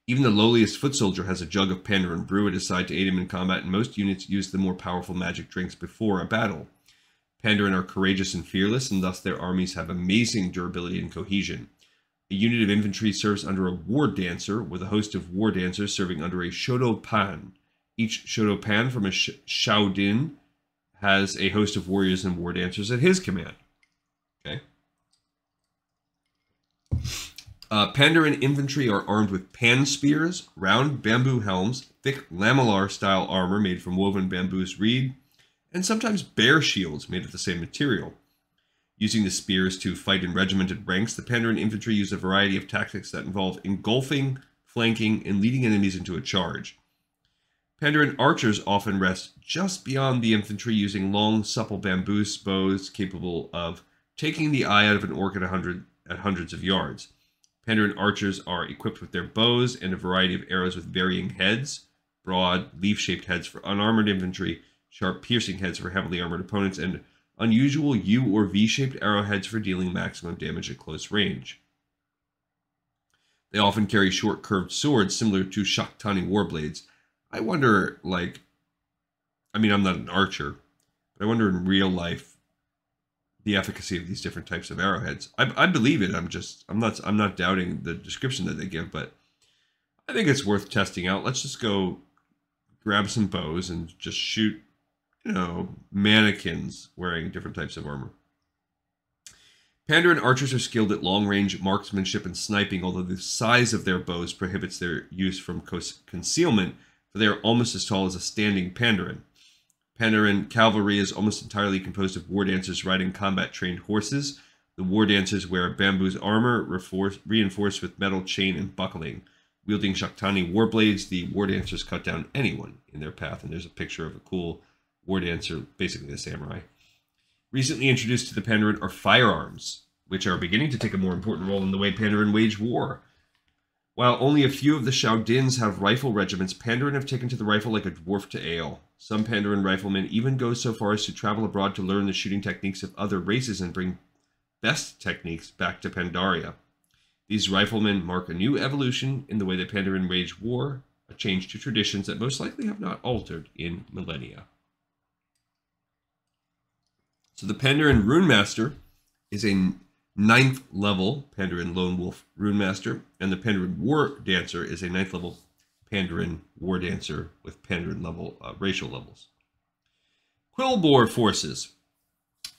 Even the lowliest foot soldier has a jug of Pandaren brew at his side to aid him in combat, and most units use the more powerful magic drinks before a battle. Pandaren are courageous and fearless, and thus their armies have amazing durability and cohesion. A unit of infantry serves under a war dancer, with a host of war dancers serving under a Shodo Pan. Each Shodo Pan from a Shaodin has a host of warriors and war dancers at his command. Okay. Pandaren infantry are armed with pan spears, round bamboo helms, thick lamellar-style armor made from woven bamboo's reed, and sometimes bear shields made of the same material. Using the spears to fight in regimented ranks, the Pandaren infantry use a variety of tactics that involve engulfing, flanking, and leading enemies into a charge. Pandaren archers often rest just beyond the infantry, using long, supple bamboo bows capable of taking the eye out of an orc at hundreds of yards. Pandaren archers are equipped with their bows and a variety of arrows with varying heads, broad, leaf-shaped heads for unarmored infantry, sharp, piercing heads for heavily armored opponents, and unusual U or V-shaped arrowheads for dealing maximum damage at close range. They often carry short, curved swords similar to Shaktani warblades. I wonder, I'm not an archer, but I wonder in real life the efficacy of these different types of arrowheads. I believe it. I'm not doubting the description that they give, but I think it's worth testing out. Let's just go grab some bows and just shoot, mannequins wearing different types of armor. Pandaren archers are skilled at long-range marksmanship and sniping, although the size of their bows prohibits their use from concealment, for they are almost as tall as a standing Pandaren. Pandaren cavalry is almost entirely composed of war dancers riding combat-trained horses. The war dancers wear bamboo's armor, reinforced with metal chain and buckling. Wielding Shaktani warblades, the war dancers cut down anyone in their path, and there's a picture of a cool war dancer, basically a samurai. Recently introduced to the Pandaren are firearms, which are beginning to take a more important role in the way Pandaren wage war. While only a few of the Shaodins have rifle regiments, Pandaren have taken to the rifle like a dwarf to ale. Some Pandaren riflemen even go so far as to travel abroad to learn the shooting techniques of other races and bring best techniques back to Pandaria. These riflemen mark a new evolution in the way that Pandaren wage war, a change to traditions that most likely have not altered in millennia. So the Pandaren Runemaster is a 9th level Pandaren Lone Wolf Runemaster, and the Pandaren War Dancer is a 9th level Pandaren War Dancer with Pandaren level racial levels. Quillboar forces.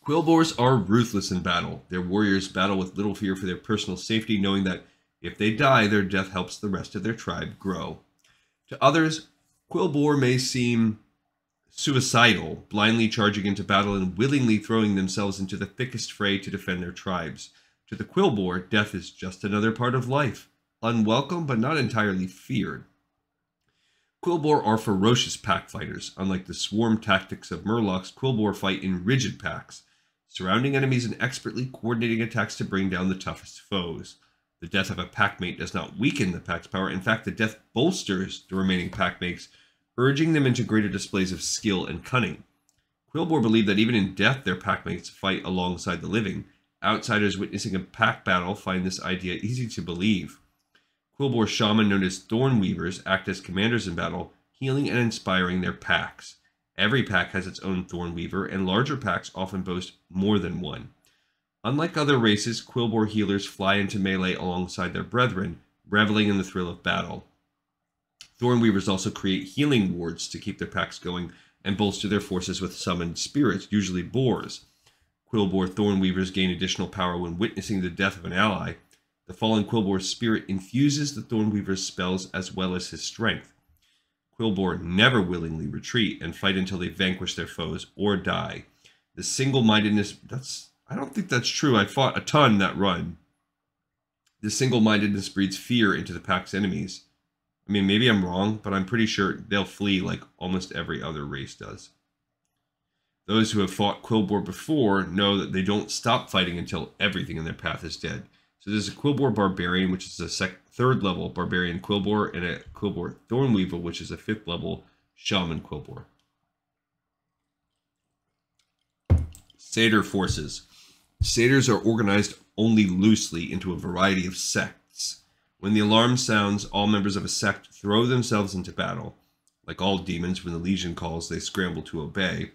Quillboars are ruthless in battle. Their warriors battle with little fear for their personal safety, knowing that if they die, their death helps the rest of their tribe grow. To others, Quillboar may seem suicidal, blindly charging into battle and willingly throwing themselves into the thickest fray to defend their tribes. To the Quillboar, death is just another part of life, unwelcome but not entirely feared. Quillboar are ferocious pack fighters. Unlike the swarm tactics of Murlocs, Quillboar fight in rigid packs, surrounding enemies and expertly coordinating attacks to bring down the toughest foes. The death of a packmate does not weaken the pack's power. In fact, the death bolsters the remaining packmates, urging them into greater displays of skill and cunning. Quillboar believe that even in death, their packmates fight alongside the living. Outsiders witnessing a pack battle find this idea easy to believe. Quillbore shaman known as Thornweavers act as commanders in battle, healing and inspiring their packs. Every pack has its own Thornweaver, and larger packs often boast more than one. Unlike other races, Quillbore healers fly into melee alongside their brethren, reveling in the thrill of battle. Thornweavers also create healing wards to keep their packs going and bolster their forces with summoned spirits, usually boars. Quillbore Thornweavers gain additional power when witnessing the death of an ally. The fallen Quillbore's spirit infuses the Thornweaver's spells as well as his strength. Quillbore never willingly retreat and fight until they vanquish their foes or die. The single-mindedness, I don't think that's true. I fought a ton that run. The single-mindedness breeds fear into the pack's enemies. I mean, maybe I'm wrong, but I'm pretty sure they'll flee like almost every other race does. Those who have fought Quillbore before know that they don't stop fighting until everything in their path is dead. So there's a Quillbore Barbarian, which is a third level Barbarian Quillbore, and a Quillbore Thornweaver, which is a 5th level Shaman Quillbore. Satyr forces. Satyrs are organized only loosely into a variety of sects. When the alarm sounds, all members of a sect throw themselves into battle. Like all demons, when the Legion calls, they scramble to obey.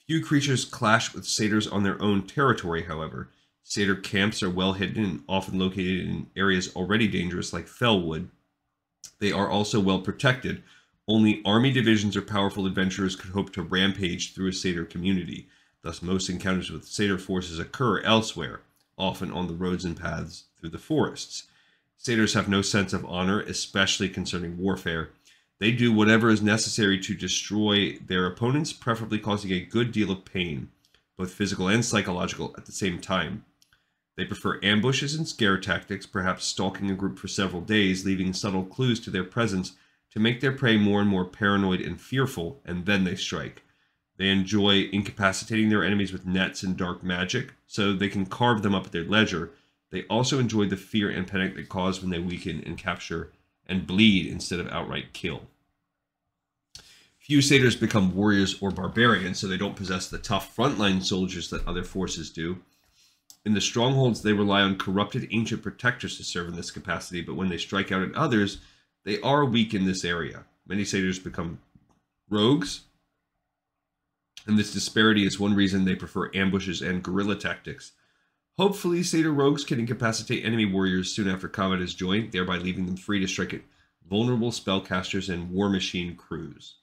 Few creatures clash with satyrs on their own territory, however. Satyr camps are well hidden and often located in areas already dangerous like Fellwood. They are also well protected. Only army divisions or powerful adventurers could hope to rampage through a satyr community. Thus, most encounters with satyr forces occur elsewhere, often on the roads and paths through the forests. Satyrs have no sense of honor, especially concerning warfare. They do whatever is necessary to destroy their opponents, preferably causing a good deal of pain, both physical and psychological, at the same time. They prefer ambushes and scare tactics, perhaps stalking a group for several days, leaving subtle clues to their presence to make their prey more and more paranoid and fearful, and then they strike. They enjoy incapacitating their enemies with nets and dark magic, so they can carve them up at their leisure. They also enjoy the fear and panic they cause when they weaken and capture and bleed instead of outright kill. Few satyrs become warriors or barbarians, so they don't possess the tough frontline soldiers that other forces do. In the strongholds, they rely on corrupted ancient protectors to serve in this capacity, but when they strike out at others, they are weak in this area. Many satyrs become rogues, and this disparity is one reason they prefer ambushes and guerrilla tactics. Hopefully, satyr rogues can incapacitate enemy warriors soon after combat is joined, thereby leaving them free to strike at vulnerable spellcasters and war machine crews.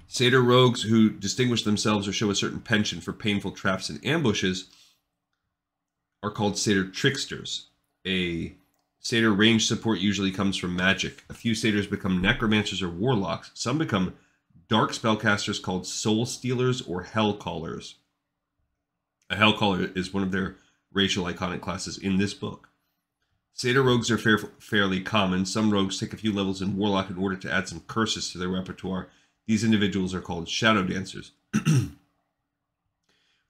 Satyr rogues who distinguish themselves or show a certain penchant for painful traps and ambushes are called satyr tricksters. A satyr range support usually comes from magic. A few satyrs become necromancers or warlocks. Some become dark spellcasters called soul stealers or hell callers. A hell caller is one of their racial iconic classes in this book. Satyr rogues are fairly common. Some rogues take a few levels in warlock in order to add some curses to their repertoire. These individuals are called shadow dancers.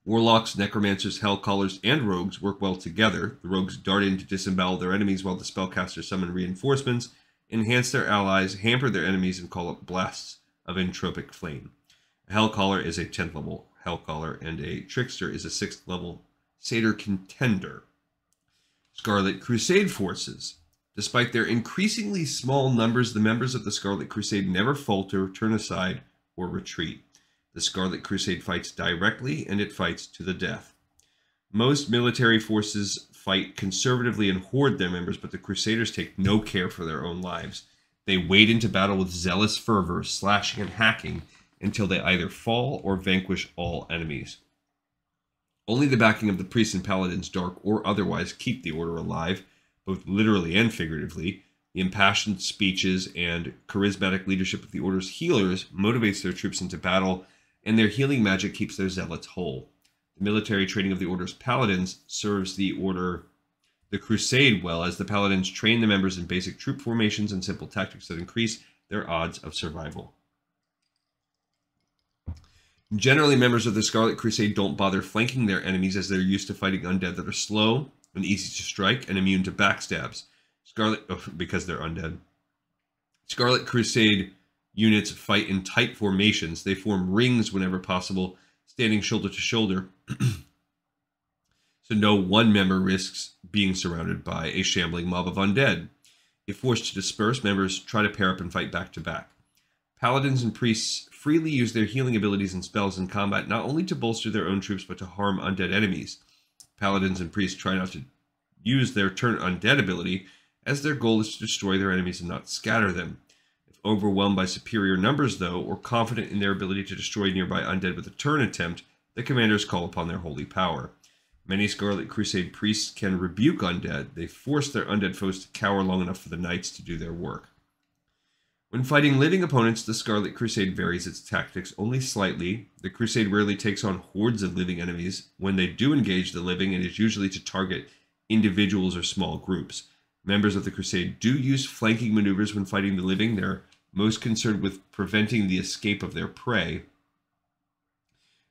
Warlocks, necromancers, hell callers, and rogues work well together. The rogues dart in to disembowel their enemies while the spellcasters summon reinforcements, enhance their allies, hamper their enemies, and call up blasts of entropic flame. A hell caller is a 10th level hell caller, and a trickster is a 6th level satyr contender. Scarlet Crusade forces. Despite their increasingly small numbers, the members of the Scarlet Crusade never falter, turn aside, or retreat. The Scarlet Crusade fights directly, and it fights to the death. Most military forces fight conservatively and hoard their members, but the Crusaders take no care for their own lives. They wade into battle with zealous fervor, slashing and hacking, until they either fall or vanquish all enemies. Only the backing of the priests and paladins, dark or otherwise, keep the order alive, both literally and figuratively. The impassioned speeches and charismatic leadership of the order's healers motivates their troops into battle, and their healing magic keeps their zealots whole. The military training of the order's paladins serves the crusade well, as the paladins train the members in basic troop formations and simple tactics that increase their odds of survival. Generally, members of the Scarlet Crusade don't bother flanking their enemies, as they're used to fighting undead that are slow and easy to strike and immune to backstabs. Because they're undead. Scarlet Crusade units fight in tight formations. They form rings whenever possible, standing shoulder to shoulder, so so no one member risks being surrounded by a shambling mob of undead. If forced to disperse, members try to pair up and fight back to back. Paladins and priests freely use their healing abilities and spells in combat, not only to bolster their own troops, but to harm undead enemies. Paladins and priests try not to use their turn undead ability, as their goal is to destroy their enemies and not scatter them. If overwhelmed by superior numbers, though, or confident in their ability to destroy nearby undead with a turn attempt, the commanders call upon their holy power. Many Scarlet Crusade priests can rebuke undead. They force their undead foes to cower long enough for the knights to do their work. When fighting living opponents, the Scarlet Crusade varies its tactics only slightly. The Crusade rarely takes on hordes of living enemies. When they do engage the living, it is usually to target individuals or small groups. Members of the Crusade do use flanking maneuvers when fighting the living. They're most concerned with preventing the escape of their prey,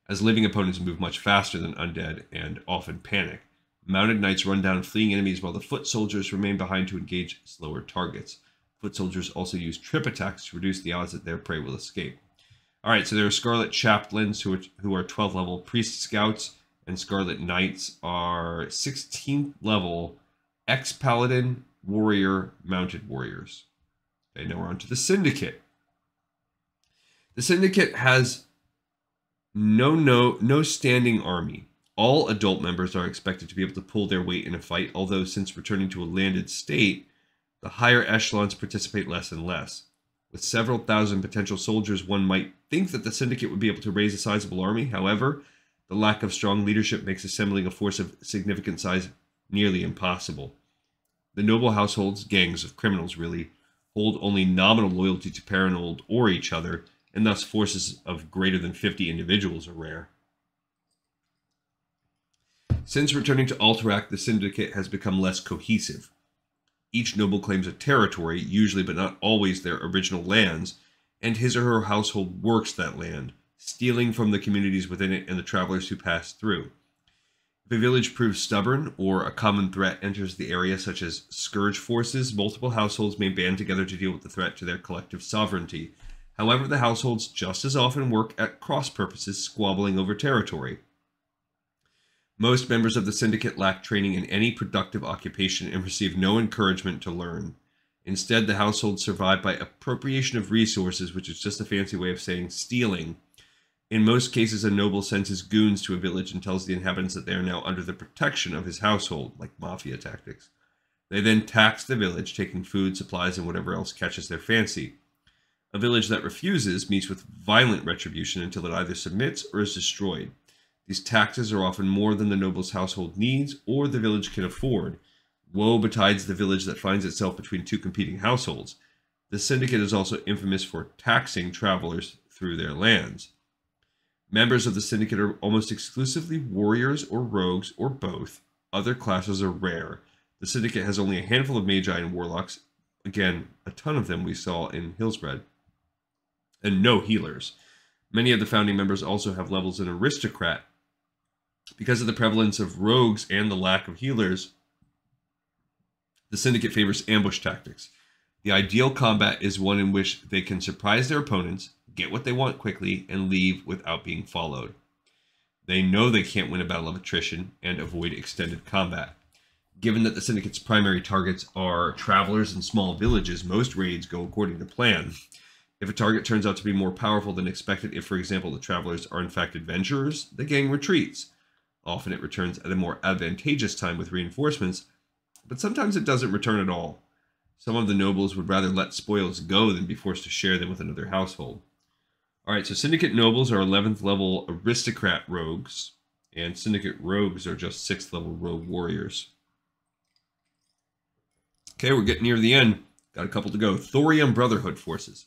as living opponents move much faster than undead and often panic. Mounted knights run down fleeing enemies while the foot soldiers remain behind to engage slower targets. Foot soldiers also use trip attacks to reduce the odds that their prey will escape. Alright, so there are Scarlet Chaplains who are 12th level Priest Scouts, and Scarlet Knights are 16th level Ex-Paladin Warrior Mounted Warriors. Okay, now we're on to the Syndicate. The Syndicate has no standing army. All adult members are expected to be able to pull their weight in a fight, although since returning to a landed state, the higher echelons participate less and less. With several thousand potential soldiers, one might think that the Syndicate would be able to raise a sizable army. However, the lack of strong leadership makes assembling a force of significant size nearly impossible. The noble households, gangs of criminals really, hold only nominal loyalty to Paranold or each other, and thus forces of greater than 50 individuals are rare. Since returning to Alterac, the Syndicate has become less cohesive. Each noble claims a territory, usually but not always their original lands, and his or her household works that land, stealing from the communities within it and the travelers who pass through. If a village proves stubborn or a common threat enters the area, such as scourge forces, multiple households may band together to deal with the threat to their collective sovereignty. However, the households just as often work at cross purposes, squabbling over territory. Most members of the Syndicate lack training in any productive occupation and receive no encouragement to learn. Instead, the households survive by appropriation of resources, which is just a fancy way of saying stealing. In most cases, a noble sends his goons to a village and tells the inhabitants that they are now under the protection of his household, like mafia tactics. They then tax the village, taking food, supplies, and whatever else catches their fancy. A village that refuses meets with violent retribution until it either submits or is destroyed. These taxes are often more than the noble's household needs or the village can afford. Woe betides the village that finds itself between two competing households. The Syndicate is also infamous for taxing travelers through their lands. Members of the Syndicate are almost exclusively warriors or rogues or both. Other classes are rare. The Syndicate has only a handful of magi and warlocks. Again, a ton of them we saw in Hillsbred. And no healers. Many of the founding members also have levels in aristocrat. Because of the prevalence of rogues and the lack of healers, the Syndicate favors ambush tactics. The ideal combat is one in which they can surprise their opponents, get what they want quickly, and leave without being followed. They know they can't win a battle of attrition and avoid extended combat. Given that the Syndicate's primary targets are travelers and small villages, most raids go according to plan. If a target turns out to be more powerful than expected, if, for example, the travelers are in fact adventurers, the gang retreats. Often it returns at a more advantageous time with reinforcements, but sometimes it doesn't return at all. Some of the nobles would rather let spoils go than be forced to share them with another household. Alright, so Syndicate nobles are 11th level aristocrat rogues, and Syndicate rogues are just 6th level rogue warriors. Okay, we're getting near the end. Got a couple to go. Thorium Brotherhood forces.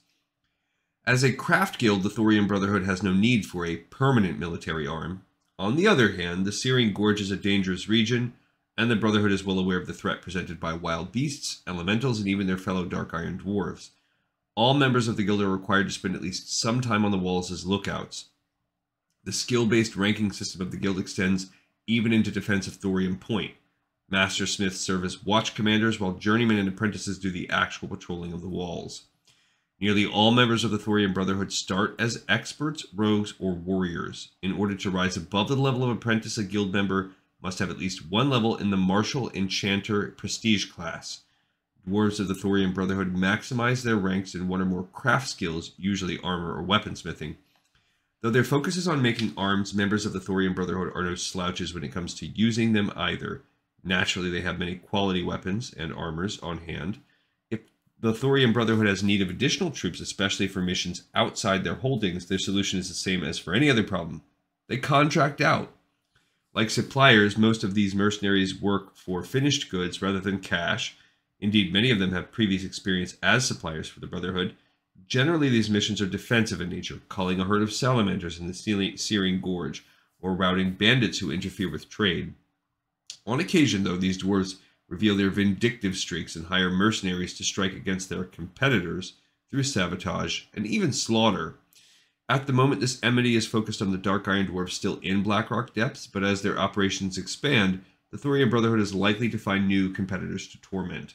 As a craft guild, the Thorium Brotherhood has no need for a permanent military arm. On the other hand, the Searing Gorge is a dangerous region, and the Brotherhood is well aware of the threat presented by wild beasts, elementals, and even their fellow Dark Iron dwarves. All members of the guild are required to spend at least some time on the walls as lookouts. The skill-based ranking system of the guild extends even into defense of Thorium Point. Master Smiths serve as watch commanders, while journeymen and apprentices do the actual patrolling of the walls. Nearly all members of the Thorium Brotherhood start as experts, rogues, or warriors. In order to rise above the level of apprentice, a guild member must have at least one level in the Martial Enchanter Prestige class. Dwarves of the Thorium Brotherhood maximize their ranks in one or more craft skills, usually armor or weaponsmithing. Though their focus is on making arms, members of the Thorium Brotherhood are no slouches when it comes to using them either. Naturally, they have many quality weapons and armors on hand. If the Thorium Brotherhood has need of additional troops, especially for missions outside their holdings, their solution is the same as for any other problem. They contract out. Like suppliers, most of these mercenaries work for finished goods rather than cash. Indeed, many of them have previous experience as suppliers for the Brotherhood. Generally, these missions are defensive in nature, culling a herd of salamanders in the Searing Gorge, or routing bandits who interfere with trade. On occasion, though, these dwarves reveal their vindictive streaks and hire mercenaries to strike against their competitors through sabotage and even slaughter. At the moment, this enmity is focused on the Dark Iron Dwarves still in Blackrock Depths, but as their operations expand, the Thorium Brotherhood is likely to find new competitors to torment.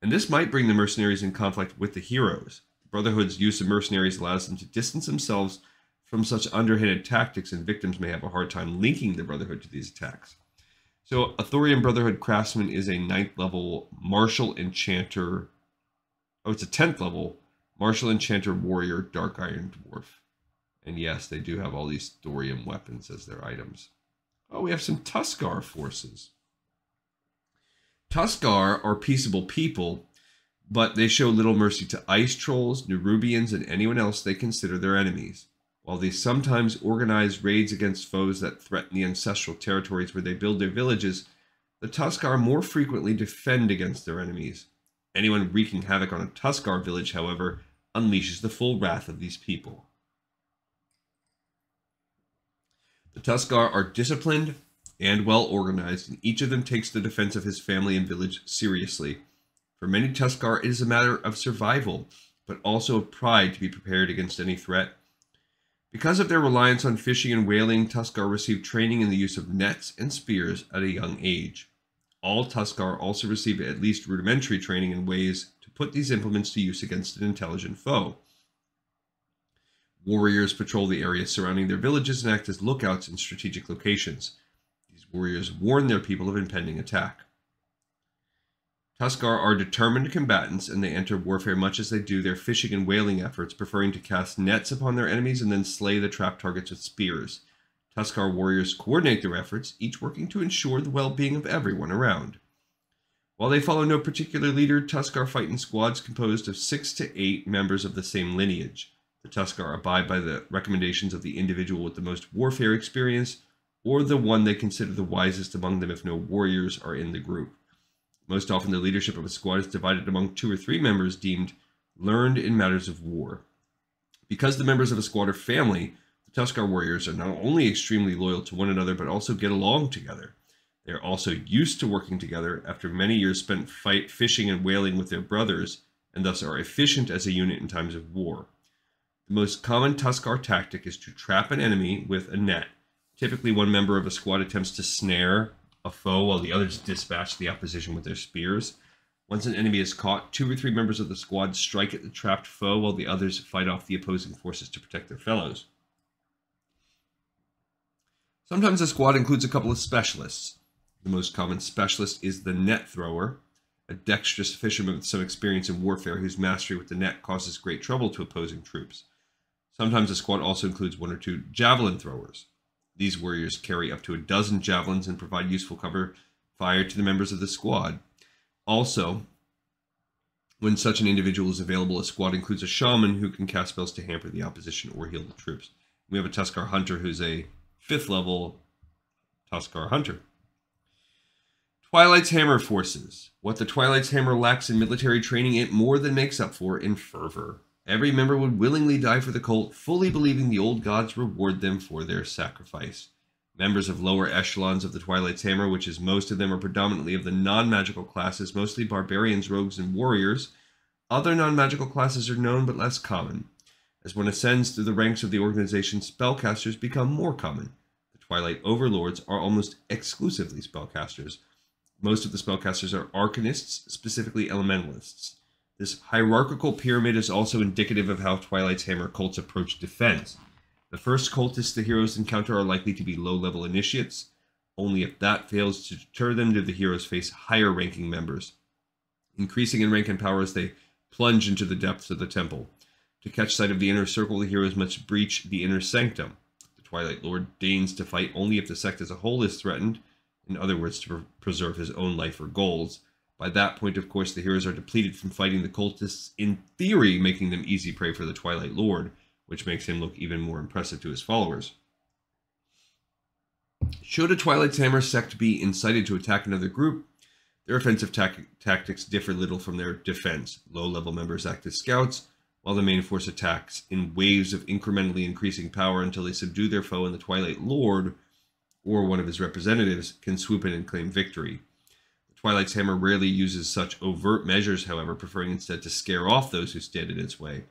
And this might bring the mercenaries in conflict with the heroes. The Brotherhood's use of mercenaries allows them to distance themselves from such underhanded tactics, and victims may have a hard time linking the Brotherhood to these attacks. So, a Thorium Brotherhood craftsman is a 9th level Martial Enchanter. Oh, it's a 10th level Martial Enchanter Warrior Dark Iron Dwarf. And yes, they do have all these thorium weapons as their items. Oh, we have some Tuskar forces. Tuskar are peaceable people, but they show little mercy to ice trolls, Nerubians, and anyone else they consider their enemies. While they sometimes organize raids against foes that threaten the ancestral territories where they build their villages, the Tuskar more frequently defend against their enemies. Anyone wreaking havoc on a Tuskar village, however, unleashes the full wrath of these people. The Tuskar are disciplined and well organized, and each of them takes the defense of his family and village seriously. For many Tuskar, it is a matter of survival, but also of pride to be prepared against any threat. Because of their reliance on fishing and whaling, Tuskar receive training in the use of nets and spears at a young age. All Tuskar also receive at least rudimentary training in ways to put these implements to use against an intelligent foe. Warriors patrol the areas surrounding their villages and act as lookouts in strategic locations. These warriors warn their people of impending attack. Tuskar are determined combatants, and they enter warfare much as they do their fishing and whaling efforts, preferring to cast nets upon their enemies and then slay the trapped targets with spears. Tuskar warriors coordinate their efforts, each working to ensure the well-being of everyone around. While they follow no particular leader, Tuskar fight in squads composed of 6 to 8 members of the same lineage. The Tuskar abide by the recommendations of the individual with the most warfare experience, or the one they consider the wisest among them if no warriors are in the group. Most often, the leadership of a squad is divided among 2 or 3 members deemed learned in matters of war. Because the members of a squad are family, the Tuskar warriors are not only extremely loyal to one another, but also get along together. They are also used to working together after many years spent fishing and whaling with their brothers, and thus are efficient as a unit in times of war. The most common Tuskar tactic is to trap an enemy with a net. Typically, one member of a squad attempts to snare a foe while the others dispatch the opposition with their spears. Once an enemy is caught, 2 or 3 members of the squad strike at the trapped foe while the others fight off the opposing forces to protect their fellows. Sometimes a squad includes a couple of specialists. The most common specialist is the net thrower, a dexterous fisherman with some experience in warfare whose mastery with the net causes great trouble to opposing troops. Sometimes a squad also includes 1 or 2 javelin throwers. These warriors carry up to a dozen javelins and provide useful cover fire to the members of the squad. Also, when such an individual is available, a squad includes a shaman who can cast spells to hamper the opposition or heal the troops. We have a Tuskar hunter who's a 5th level Tuskar hunter. Twilight's Hammer forces. What the Twilight's Hammer lacks in military training, it more than makes up for in fervor. Every member would willingly die for the cult, fully believing the old gods reward them for their sacrifice. Members of lower echelons of the Twilight's Hammer, which is most of them are predominantly of the non-magical classes, mostly barbarians, rogues, and warriors. Other non-magical classes are known but less common. As one ascends through the ranks of the organization, spellcasters become more common. The Twilight Overlords are almost exclusively spellcasters. Most of the spellcasters are arcanists, specifically elementalists. This hierarchical pyramid is also indicative of how Twilight's Hammer cults approach defense. The first cultists the heroes encounter are likely to be low-level initiates. Only if that fails to deter them do the heroes face higher-ranking members, increasing in rank and power as they plunge into the depths of the temple. To catch sight of the inner circle, the heroes must breach the inner sanctum. The Twilight Lord deigns to fight only if the sect as a whole is threatened, in other words, to preserve his own life or goals. By that point, of course, the heroes are depleted from fighting the cultists, in theory making them easy prey for the Twilight Lord, which makes him look even more impressive to his followers. Should a Twilight's Hammer sect be incited to attack another group, their offensive tactics differ little from their defense. Low-level members act as scouts, while the main force attacks in waves of incrementally increasing power until they subdue their foe, and the Twilight Lord, or one of his representatives, can swoop in and claim victory. Twilight's Hammer rarely uses such overt measures, however, preferring instead to scare off those who stand in its way.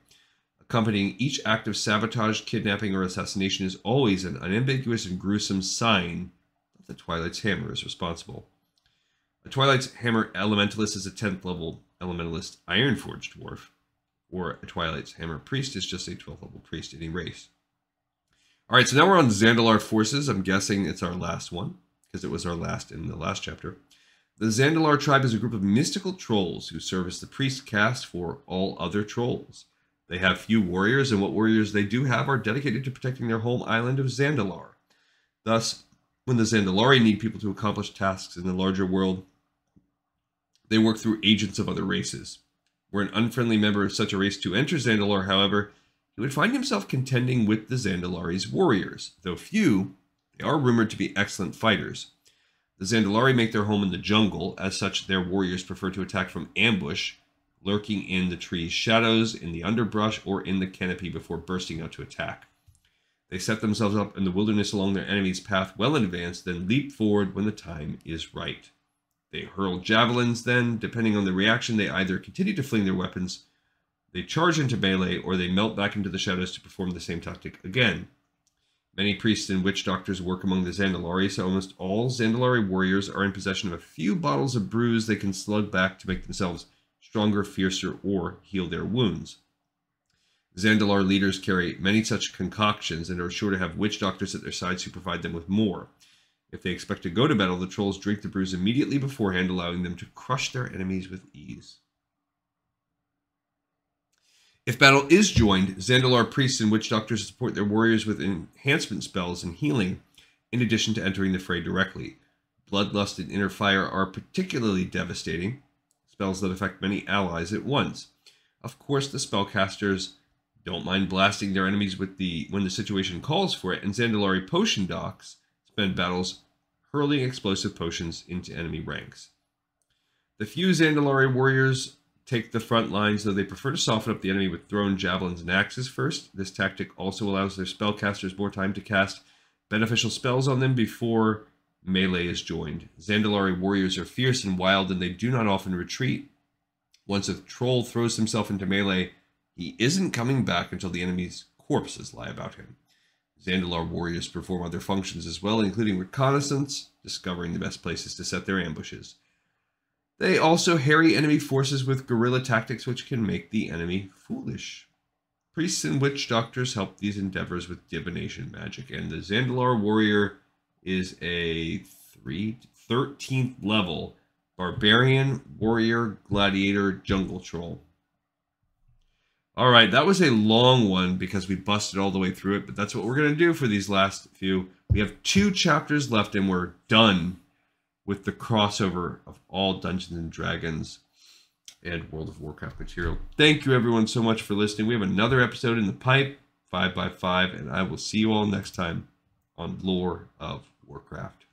Accompanying each act of sabotage, kidnapping, or assassination is always an unambiguous and gruesome sign that the Twilight's Hammer is responsible. A Twilight's Hammer Elementalist is a 10th level Elementalist Ironforged dwarf, or a Twilight's Hammer Priest is just a 12th level priest in a race. Alright, so now we're on Zandalar Forces. I'm guessing it's our last one, because it was our last in the last chapter. The Zandalar tribe is a group of mystical trolls who serve as the priest caste for all other trolls. They have few warriors, and what warriors they do have are dedicated to protecting their home island of Zandalar. Thus, when the Zandalari need people to accomplish tasks in the larger world, they work through agents of other races. Were an unfriendly member of such a race to enter Zandalar, however, he would find himself contending with the Zandalari's warriors. Though few, they are rumored to be excellent fighters. The Zandalari make their home in the jungle. As such, their warriors prefer to attack from ambush, lurking in the tree's shadows, in the underbrush, or in the canopy before bursting out to attack. They set themselves up in the wilderness along their enemy's path well in advance, then leap forward when the time is right. They hurl javelins then. Depending on the reaction, they either continue to fling their weapons, they charge into melee, or they melt back into the shadows to perform the same tactic again. Many priests and witch doctors work among the Zandalari, so almost all Zandalari warriors are in possession of a few bottles of brews they can slug back to make themselves stronger, fiercer, or heal their wounds. Zandalar leaders carry many such concoctions and are sure to have witch doctors at their sides who provide them with more. If they expect to go to battle, the trolls drink the brews immediately beforehand, allowing them to crush their enemies with ease. If battle is joined, Zandalar priests and witch doctors support their warriors with enhancement spells and healing, in addition to entering the fray directly. Bloodlust and Inner Fire are particularly devastating, spells that affect many allies at once. Of course, the spellcasters don't mind blasting their enemies when the situation calls for it, and Zandalari potion docks spend battles hurling explosive potions into enemy ranks. The few Zandalari warriors take the front lines, though they prefer to soften up the enemy with thrown javelins and axes first. This tactic also allows their spellcasters more time to cast beneficial spells on them before melee is joined. Zandalari warriors are fierce and wild, and they do not often retreat. Once a troll throws himself into melee, he isn't coming back until the enemy's corpses lie about him. Zandalar warriors perform other functions as well, including reconnaissance, discovering the best places to set their ambushes. They also harry enemy forces with guerrilla tactics, which can make the enemy foolish. Priests and witch doctors help these endeavors with divination magic, and the Zandalar warrior is a 13th level barbarian, warrior, gladiator, jungle troll. Alright, that was a long one because we busted all the way through it, but that's what we're going to do for these last few. We have 2 chapters left and we're done with the crossover of all Dungeons and Dragons and World of Warcraft material. Thank you everyone so much for listening. We have another episode in the pipe, 5x5, and I will see you all next time on Lore of Warcraft.